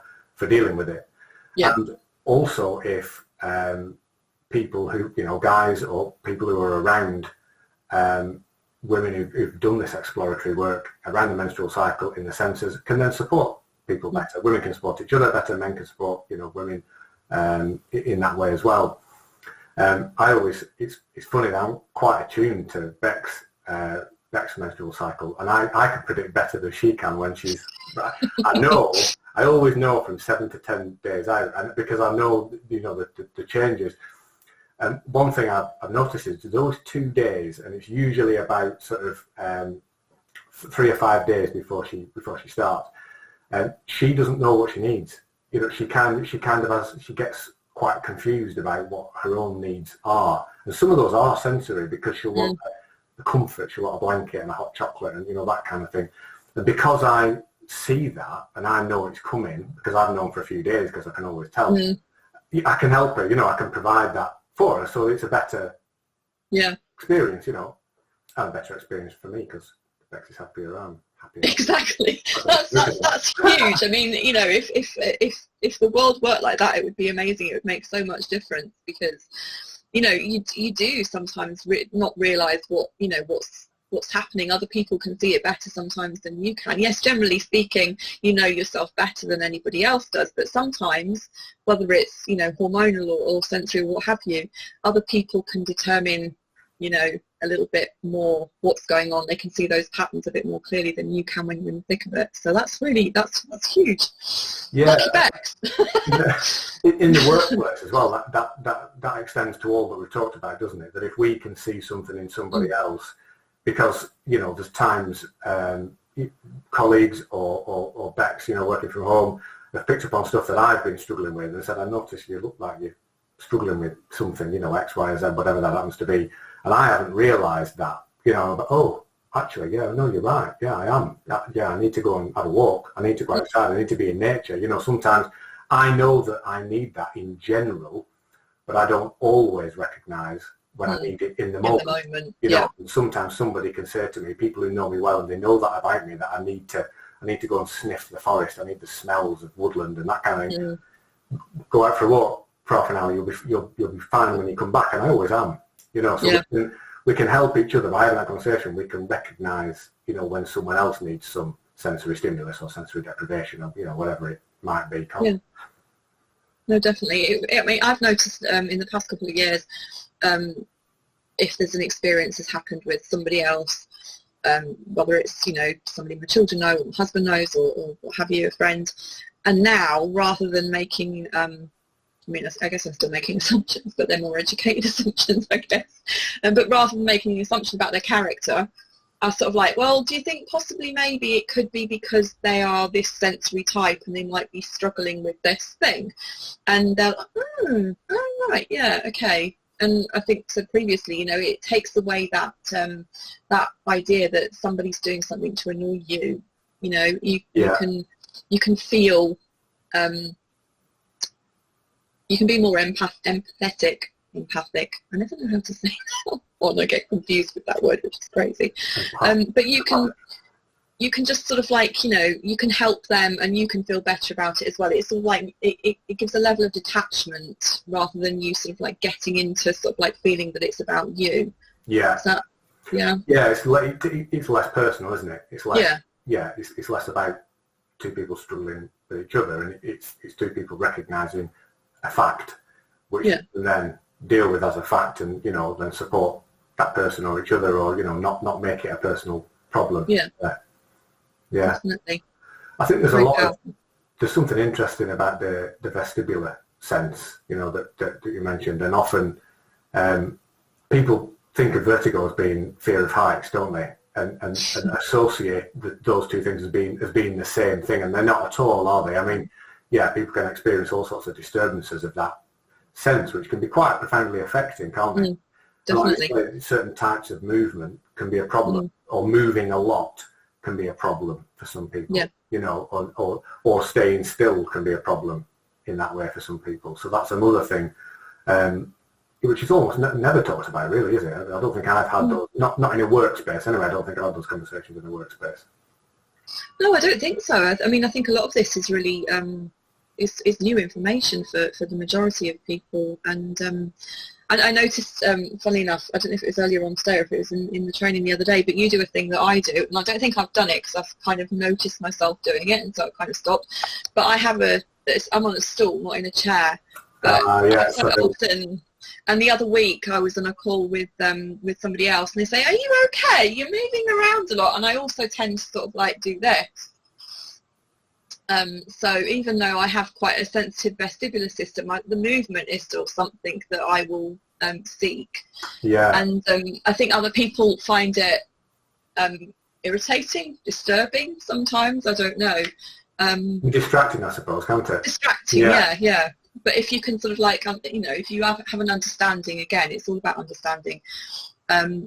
C: dealing with it.
B: Yeah.
C: And also if people who, you know, guys or people who are around women who've done this exploratory work around the menstrual cycle in the senses can then support people better. Women can support each other better, men can support, you know, women in that way as well. It's funny that I'm quite attuned to Beck's menstrual cycle, and I can predict better than she can when she's, I always know from 7 to 10 days out, and because I know, you know, the changes. And one thing I've noticed is those 2 days, and it's usually about sort of 3 or 5 days before she starts, and she doesn't know what she needs. You know, she gets quite confused about what her own needs are, and some of those are sensory, because she'll want the comfort, she'll want a blanket and a hot chocolate, and, you know, that kind of thing. And because I see that and I know it's coming, because I've known for a few days, because I can always tell, I can help her, you know, I can provide that for her, so it's a better experience, you know, and a better experience for me, because Bex is happier, I'm happier.
B: Exactly. That's huge. I mean, you know, if the world worked like that, it would be amazing. It would make so much difference, because, you know, you do sometimes not realise what, you know, what's happening. Other people can see it better sometimes than you can. Yes, generally speaking, you know yourself better than anybody else does, but sometimes, whether it's, you know, hormonal or sensory or what have you, other people can determine, you know, a little bit more what's going on. They can see those patterns a bit more clearly than you can when you're in the thick of it. So that's huge.
C: Yeah.
B: Lucky Bex.
C: In the workplace as well, that extends to all that we've talked about, doesn't it? That if we can see something in somebody else, because, you know, there's times colleagues or Bex, you know, working from home, have picked up on stuff that I've been struggling with and said, I noticed you look like you're struggling with something, you know, X, Y, Z, whatever that happens to be. And I haven't realised that, you know, but, oh, actually, yeah, no, you're right. Yeah, I am. Yeah, I need to go and have a walk. I need to go outside. I need to be in nature. You know, sometimes I know that I need that in general, but I don't always recognise when I need it in the moment. You know, and sometimes somebody can say to me, people who know me well, and they know that about me, that I need to go and sniff the forest. I need the smells of woodland and that kind of thing. Go out for a walk for half an hour. You'll be fine when you come back, and I always am. You know, so we can help each other by having that conversation. We can recognise, you know, when someone else needs some sensory stimulus or sensory deprivation, or, you know, whatever it might be.
B: Yeah. No, definitely. I mean, I've noticed in the past couple of years, if there's an experience that's happened with somebody else, whether it's, you know, somebody my children know or my husband knows or what have you, a friend, and now rather than making, I mean, I guess I'm still making assumptions, but they're more educated assumptions, I guess, but rather than making an assumption about their character, I sort of like, well, do you think possibly maybe it could be because they are this sensory type and they might be struggling with this thing? And they're like, oh, right, yeah, okay. And I think so previously, you know, it takes away that that idea that somebody's doing something to annoy you. You know, you can feel, you can be more empathic. I never know how to say that. Or I get confused with that word, which is crazy. But you can just sort of like, you know, you can help them and you can feel better about it as well. It's sort of like, it gives a level of detachment rather than you sort of like getting into sort of like feeling that it's about you.
C: Yeah.
B: Is that, yeah.
C: Yeah, it's less personal, isn't it? It's less, it's less about two people struggling with each other, and it's two people recognising a fact, which you can then deal with as a fact, and, you know, then support that person or each other, or, you know, not make it a personal problem.
B: Yeah.
C: Yeah.
B: Definitely.
C: I think there's something interesting about the vestibular sense, you know, that you mentioned, and often people think of vertigo as being fear of heights, don't they? And associate those two things as being the same thing, and they're not at all, are they? I mean, yeah, people can experience all sorts of disturbances of that sense, which can be quite profoundly affecting, can't they?
B: Definitely.
C: Like certain types of movement can be a problem, or moving a lot can be a problem for some people.
B: Yeah.
C: You know, or staying still can be a problem in that way for some people. So that's another thing, which is almost never talked about, really, is it? I don't think I've had those, not in a workspace anyway. I don't think I've had those conversations in a workspace.
B: No, I don't think so. I mean, I think a lot of this is really is new information for the majority of people, and I noticed, funnily enough, I don't know if it was earlier on today or if it was in the training the other day, but you do a thing that I do, and I don't think I've done it because I've kind of noticed myself doing it, and so I've kind of stopped. But I have I'm on a stool, not in a chair. But often, and the other week I was on a call with somebody else, and they say, "Are you okay? You're moving around a lot," and I also tend to sort of like do this. So even though I have quite a sensitive vestibular system, the movement is still something that I will seek. Yeah. And I think other people find it irritating, disturbing sometimes. I don't know.
C: Distracting, I suppose, can't it?
B: Distracting, yeah. But if you can sort of like, you know, if you have an understanding, again, it's all about understanding.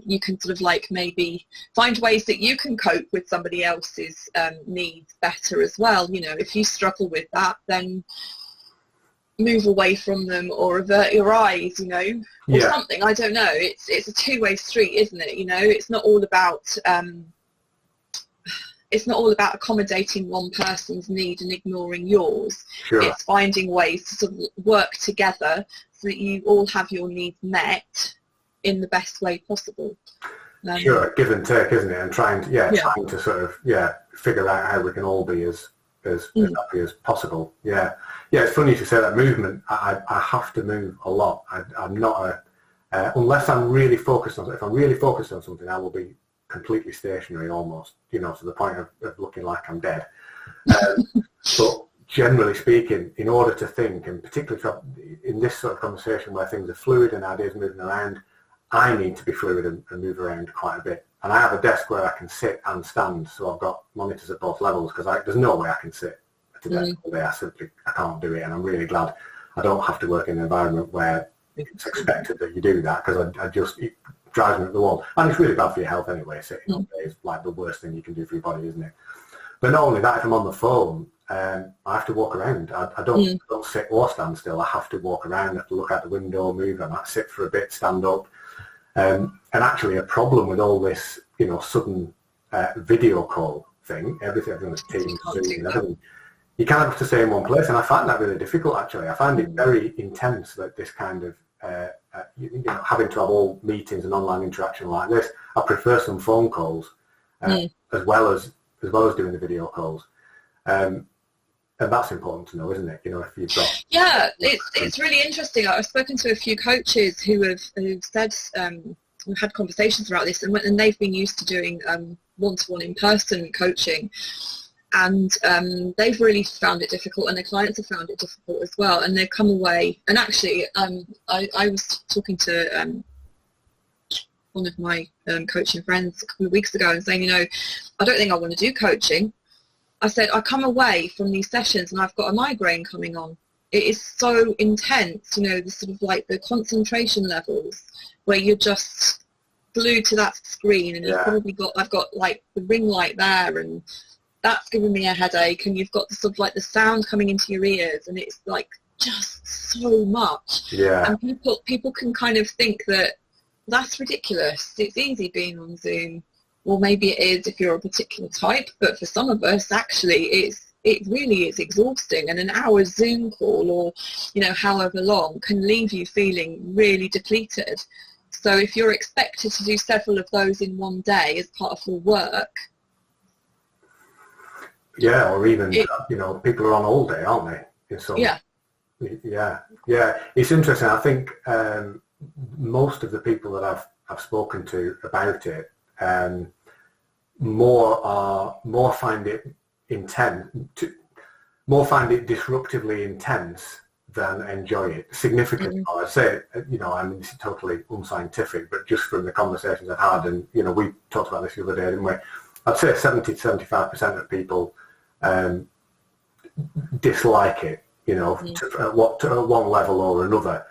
B: You can sort of like maybe find ways that you can cope with somebody else's needs better as well. You know, if you struggle with that, then move away from them or avert your eyes, you know, or something. I don't know. It's a two-way street, isn't it? You know, it's not all about accommodating one person's need and ignoring yours. Sure. It's finding ways to sort of work together so that you all have your needs met in the best way possible.
C: Sure, give and take, isn't it? And trying to sort of figure out how we can all be as happy as possible. Yeah, it's funny to say that movement. I have to move a lot. I'm not unless I'm really focused on. If I'm really focused on something, I will be completely stationary, almost. You know, to the point of looking like I'm dead. But generally speaking, in order to think, and particularly in this sort of conversation where things are fluid and ideas moving around, I need to be fluid and move around quite a bit. And I have a desk where I can sit and stand, so I've got monitors at both levels, because there's no way I can sit at a desk all day. I can't do it, and I'm really glad I don't have to work in an environment where it's expected that you do that, because it drives me up the wall. And it's really bad for your health anyway. Sitting all day is like the worst thing you can do for your body, isn't it? But not only that, if I'm on the phone, I have to walk around. I don't sit or stand still. I have to walk around. I have to look out the window, move. I might sit for a bit, stand up. And actually, a problem with all this, you know, sudden video call thing, everything's Teams, Zoom, and everything, you can't have to stay in one place, and I find that really difficult. Actually, I find it very intense that this kind of having to have all meetings and online interaction like this. I prefer some phone calls as well as doing the video calls. and that's important to know, isn't it? You know, if you've got...
B: Yeah, it's really interesting. I've spoken to a few coaches who've said, we've had conversations about this, and they've been used to doing one-to-one in-person coaching, and they've really found it difficult, and their clients have found it difficult as well, and they've come away. And actually, I was talking to one of my coaching friends a couple of weeks ago and saying, you know, I don't think I want to do coaching. I said, I come away from these sessions and I've got a migraine coming on. It is so intense, you know, the sort of like the concentration levels where you're just glued to that screen, and you've probably got, I've got like the ring light there, and that's giving me a headache, and you've got the sort of like the sound coming into your ears, and it's like just so much.
C: Yeah.
B: And people can kind of think that that's ridiculous. It's easy being on Zoom. Well, maybe it is if you're a particular type, but for some of us, actually, it really is exhausting. And an hour's Zoom call, or, you know, however long, can leave you feeling really depleted. So if you're expected to do several of those in one day as part of your work...
C: Yeah, or even, you know, people are on all day, aren't they?
B: Yeah.
C: Yeah. It's interesting. I think most of the people that I've spoken to about it, more find it intense, more find it disruptively intense than enjoy it. Significantly, I'd say, you know, I mean, this is totally unscientific, but just from the conversations I've had, and, you know, we talked about this the other day, didn't we? I'd say 70 to 75% of people dislike it, you know, to one level or another.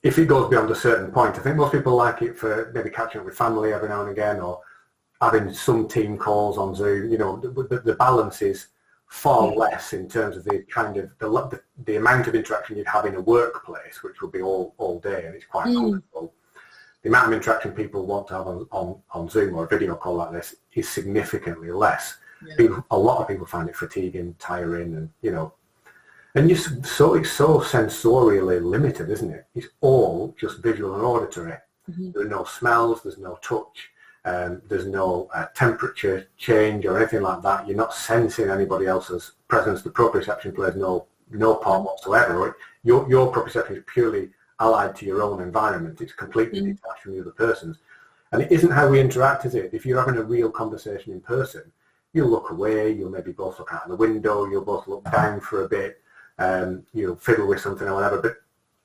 C: If it goes beyond a certain point, I think most people like it for maybe catching up with family every now and again, or having some team calls on Zoom. You know, the balance is far less in terms of the kind of the amount of interaction you'd have in a workplace, which would be all day, and it's quite comfortable. The amount of interaction people want to have on Zoom or a video call like this is significantly less. Yeah. A lot of people find it fatiguing, tiring, and, you know, and it's so sensorially limited, isn't it? It's all just visual and auditory. There are no smells, there's no touch, there's no temperature change or anything like that. You're not sensing anybody else's presence. The proprioception plays no part whatsoever. Your proprioception is purely allied to your own environment. It's completely detached from the other person's. And it isn't how we interact, is it? If you're having a real conversation in person, you'll look away, you'll maybe both look out of the window, you'll both look down for a bit, you'll fiddle with something or whatever. But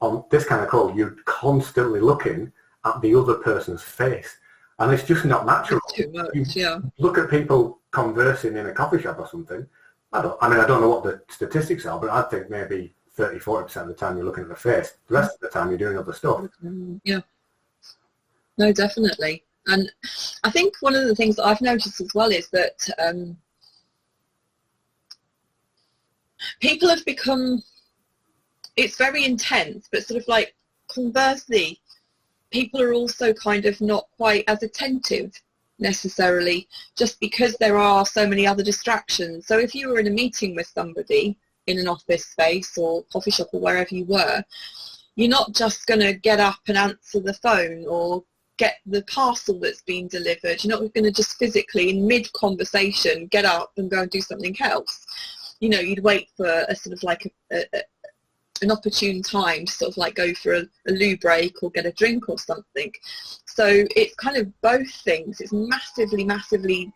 C: on this kind of call, you're constantly looking at the other person's face. And it's just not natural.
B: Too much, yeah.
C: Look at people conversing in a coffee shop or something. I don't know what the statistics are, but I'd think maybe 30-40% of the time you're looking at the face. The rest of the time you're doing other stuff.
B: Yeah. No, definitely. And I think one of the things that I've noticed as well is that people have become, it's very intense, but sort of like conversely, people are also kind of not quite as attentive necessarily, just because there are so many other distractions. So if you were in a meeting with somebody in an office space or coffee shop or wherever you were, you're not just going to get up and answer the phone or get the parcel that's been delivered. You're not going to just physically in mid-conversation get up and go and do something else. You know, you'd wait for a sort of like an opportune time to sort of like go for a loo break or get a drink or something. So it's kind of both things. It's massively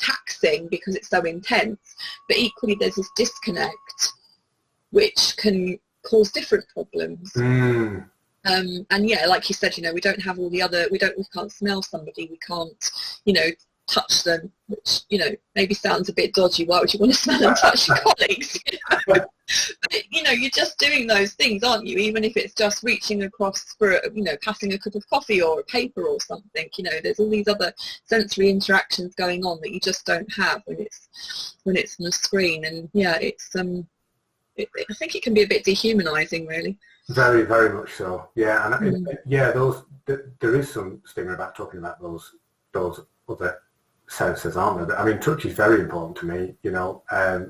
B: taxing because it's so intense, but equally there's this disconnect which can cause different problems. And yeah, like you said, you know, we don't have all the other, we can't smell somebody, we can't, you know, touch them, which, you know, maybe sounds a bit dodgy. Why would you want to smell and touch your colleagues? But, you know, you're just doing those things, aren't you? Even if it's just reaching across for, you know, passing a cup of coffee or a paper or something, you know, there's all these other sensory interactions going on that you just don't have when it's on a screen. And yeah, it's, I think it can be a bit dehumanizing, really.
C: Very, very much so. Yeah, and there is some stigma about talking about those other senses, aren't there? I mean, touch is very important to me. You know, I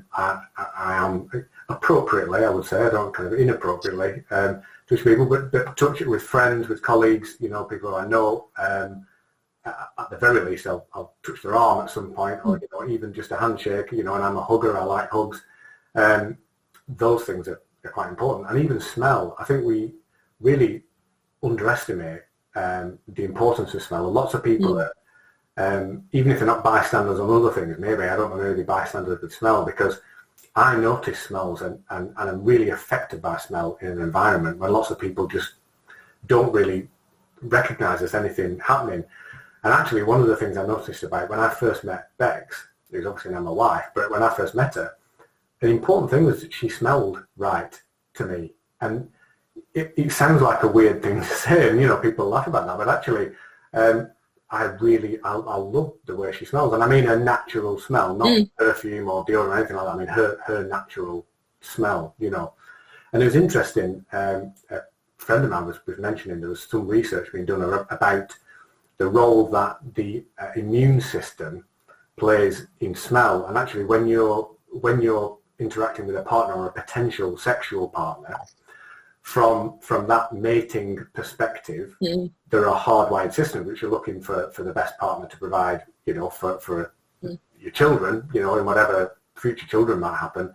C: am appropriately, I would say, I don't kind of inappropriately touch people, but touch it with friends, with colleagues. You know, people I know. At the very least, I'll touch their arm at some point, or, you know, even just a handshake. You know, and I'm a hugger. I like hugs. Those things are quite important. And even smell, I think we really underestimate the importance of smell. And lots of people are, even if they're not bystanders on other things, maybe, I don't know, maybe bystanders with smell, because I notice smells and I'm really affected by smell in an environment where lots of people just don't really recognise there's anything happening. And actually, one of the things I noticed about when I first met Bex, who's obviously now my wife, but when I first met her, the important thing was that she smelled right to me. And it sounds like a weird thing to say, and, you know, people laugh about that, but actually, I love the way she smells. And I mean her natural smell, not perfume or deodorant or anything like that. I mean her natural smell, you know. And it was interesting, a friend of mine was mentioning there was some research being done about the role that the immune system plays in smell. And actually, when you're interacting with a partner or a potential sexual partner, from that mating perspective, there are hardwired systems which are looking for the best partner to provide, you know, for your children, you know, and whatever future children might happen.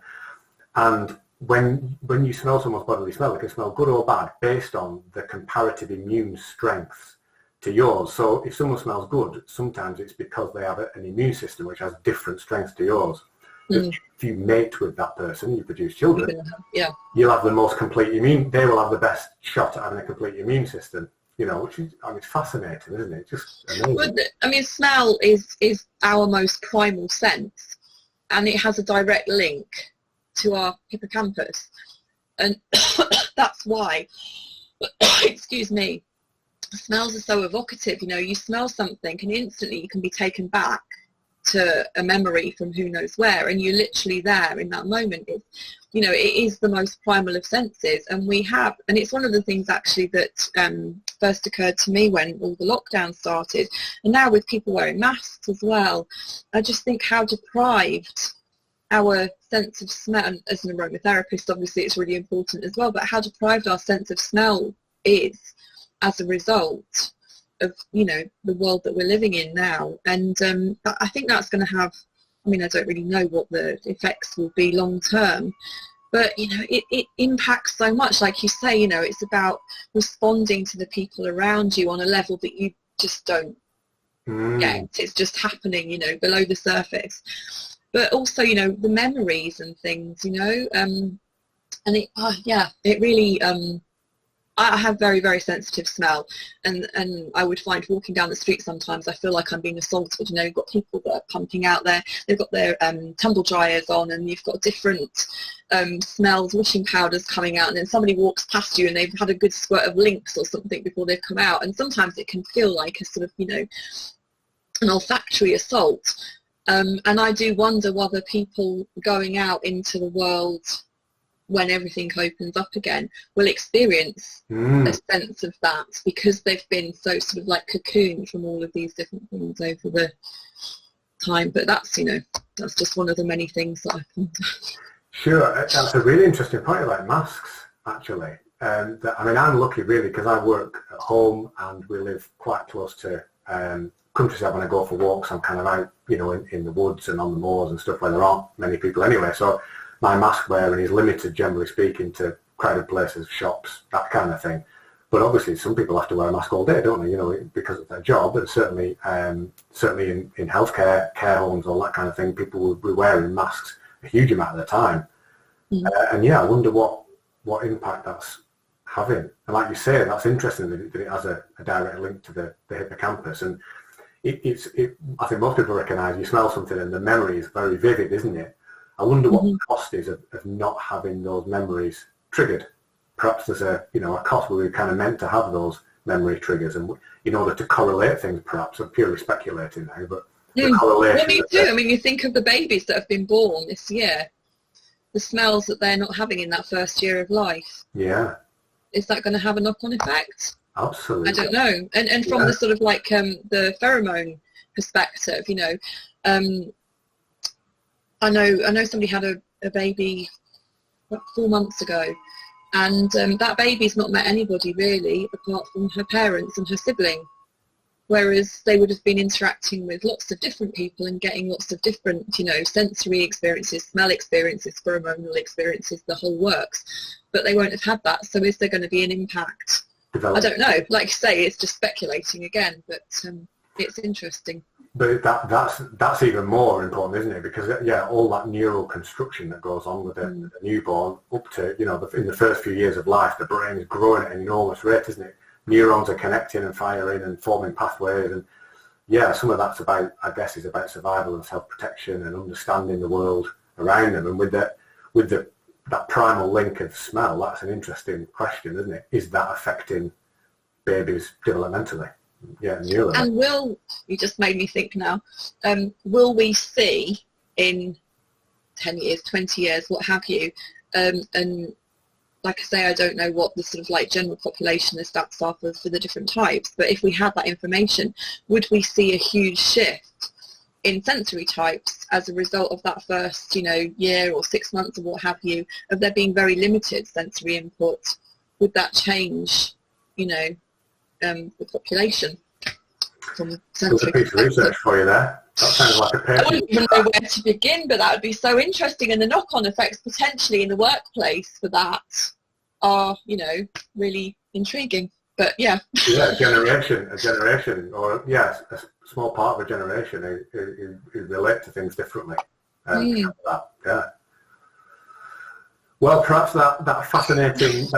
C: And when you smell someone's bodily smell, it can smell good or bad based on the comparative immune strength to yours. So if someone smells good, sometimes it's because they have an immune system which has different strength to yours. If you mate with that person, you produce children, you'll have the most complete immune, they will have the best shot at having a complete immune system, you know, which is, I mean, it's fascinating, isn't it? Just amazing.
B: Well, I mean, smell is our most primal sense, and it has a direct link to our hippocampus. And that's why, excuse me, smells are so evocative. You know, you smell something and instantly you can be taken back to a memory from who knows where, and you're literally there in that moment. You know, it is the most primal of senses, and it's one of the things actually that first occurred to me when all the lockdown started, and now with people wearing masks as well. I just think how deprived our sense of smell, and as an aromatherapist obviously it's really important as well, but how deprived our sense of smell is as a result of, you know, the world that we're living in now. And I think that's going to have, I mean, I don't really know what the effects will be long term, but, you know, it impacts so much. Like you say, you know, it's about responding to the people around you on a level that you just don't get. It's just happening, you know, below the surface. But also, you know, the memories and things, you know, and it really, I have very, very sensitive smell, and I would find walking down the street sometimes I feel like I'm being assaulted. You know, you've got people that are pumping out there, they've got their tumble dryers on, and you've got different smells, washing powders coming out, and then somebody walks past you and they've had a good squirt of Lynx or something before they've come out, and sometimes it can feel like a sort of, you know, an olfactory assault. And I do wonder whether people going out into the world when everything opens up again will experience a sense of that, because they've been so sort of like cocooned from all of these different things over the time. But that's, you know, that's just one of the many things that I ponder.
C: Sure, that's a really interesting point about masks, actually. I mean, I'm lucky really because I work at home and we live quite close to countryside. When I go for walks, I'm kind of out, you know, in the woods and on the moors and stuff where there aren't many people anyway. So my mask wearing is limited, generally speaking, to crowded places, shops, that kind of thing. But obviously, some people have to wear a mask all day, don't they? You know, because of their job. And certainly in healthcare, care homes, all that kind of thing, people will be wearing masks a huge amount of the time. And yeah, I wonder what impact that's having. And like you say, that's interesting that it has a direct link to the hippocampus. And I think most people recognise you smell something and the memory is very vivid, isn't it? I wonder what the cost is of not having those memories triggered. Perhaps there's a cost where we're kind of meant to have those memory triggers, and in order to correlate things, perhaps. I'm purely speculating now, but the correlation.
B: Well, me too. I mean, you think of the babies that have been born this year, the smells that they're not having in that first year of life.
C: Yeah.
B: Is that going to have a knock-on effect?
C: Absolutely.
B: I don't know. And from the sort of like the pheromone perspective, you know, I know somebody had a baby 4 months ago, and that baby's not met anybody really apart from her parents and her sibling. whereas they would have been interacting with lots of different people and getting lots of different, you know, sensory experiences, smell experiences, pheromonal experiences, the whole works, but they won't have had that. So is there going to be an impact? I don't know. Like you say, it's just speculating again, but it's interesting.
C: But that's even more important, isn't it? Because yeah, all that neural construction that goes on with a newborn up to, you know, in the first few years of life, the brain is growing at an enormous rate, isn't it? Neurons are connecting and firing and forming pathways, and yeah, some of that's about, I guess, is about survival and self-protection and understanding the world around them. And with that primal link of smell, that's an interesting question, isn't it? Is that affecting babies developmentally? Yeah, neurally.
B: And you just made me think now, will we see in 10 years, 20 years, what have you, and like I say, I don't know what the sort of like general population the stats are for the different types, but if we had that information, would we see a huge shift in sensory types as a result of that first, you know, year or 6 months or what have you, of there being very limited sensory input? Would that change, you know, the population from sensory?
C: There's a piece of research for you there. That sounds like a paper.
B: I wouldn't even know where to begin, but that would be so interesting, and the knock-on effects potentially in the workplace for that are, you know, really intriguing. But yeah. Yeah,
C: a generation, or yes, a small part of a generation who relate to things differently. Yeah. Well, perhaps that fascinating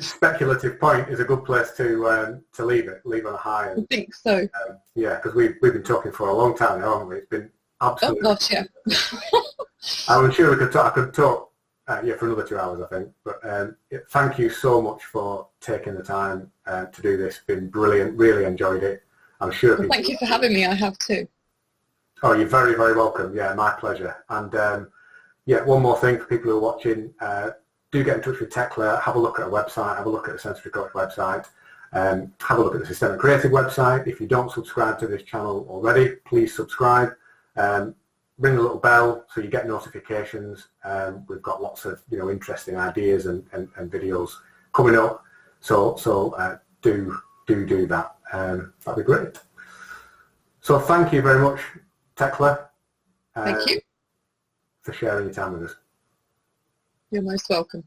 C: speculative point is a good place to leave on a high.
B: I think so.
C: Yeah, because we've been talking for a long time now, haven't we? It's been absolutely.
B: Oh gosh, yeah.
C: I'm sure I could talk for another 2 hours, I think. But thank you so much for taking the time to do this. It's been brilliant. Really enjoyed it. I'm sure.
B: Well, thank you for having me. I have too.
C: Oh, you're very, very welcome. Yeah, my pleasure. And yeah, one more thing for people who are watching, do get in touch with Tekla, have a look at our website, have a look at the Sensory Coach website, have a look at the Systemic Creative website. If you don't subscribe to this channel already, please subscribe. Ring the little bell so you get notifications. We've got lots of, you know, interesting ideas and videos coming up. So do that. That'd be great. So thank you very much, Tekla.
B: Thank you
C: For sharing your time with us.
B: You're most welcome.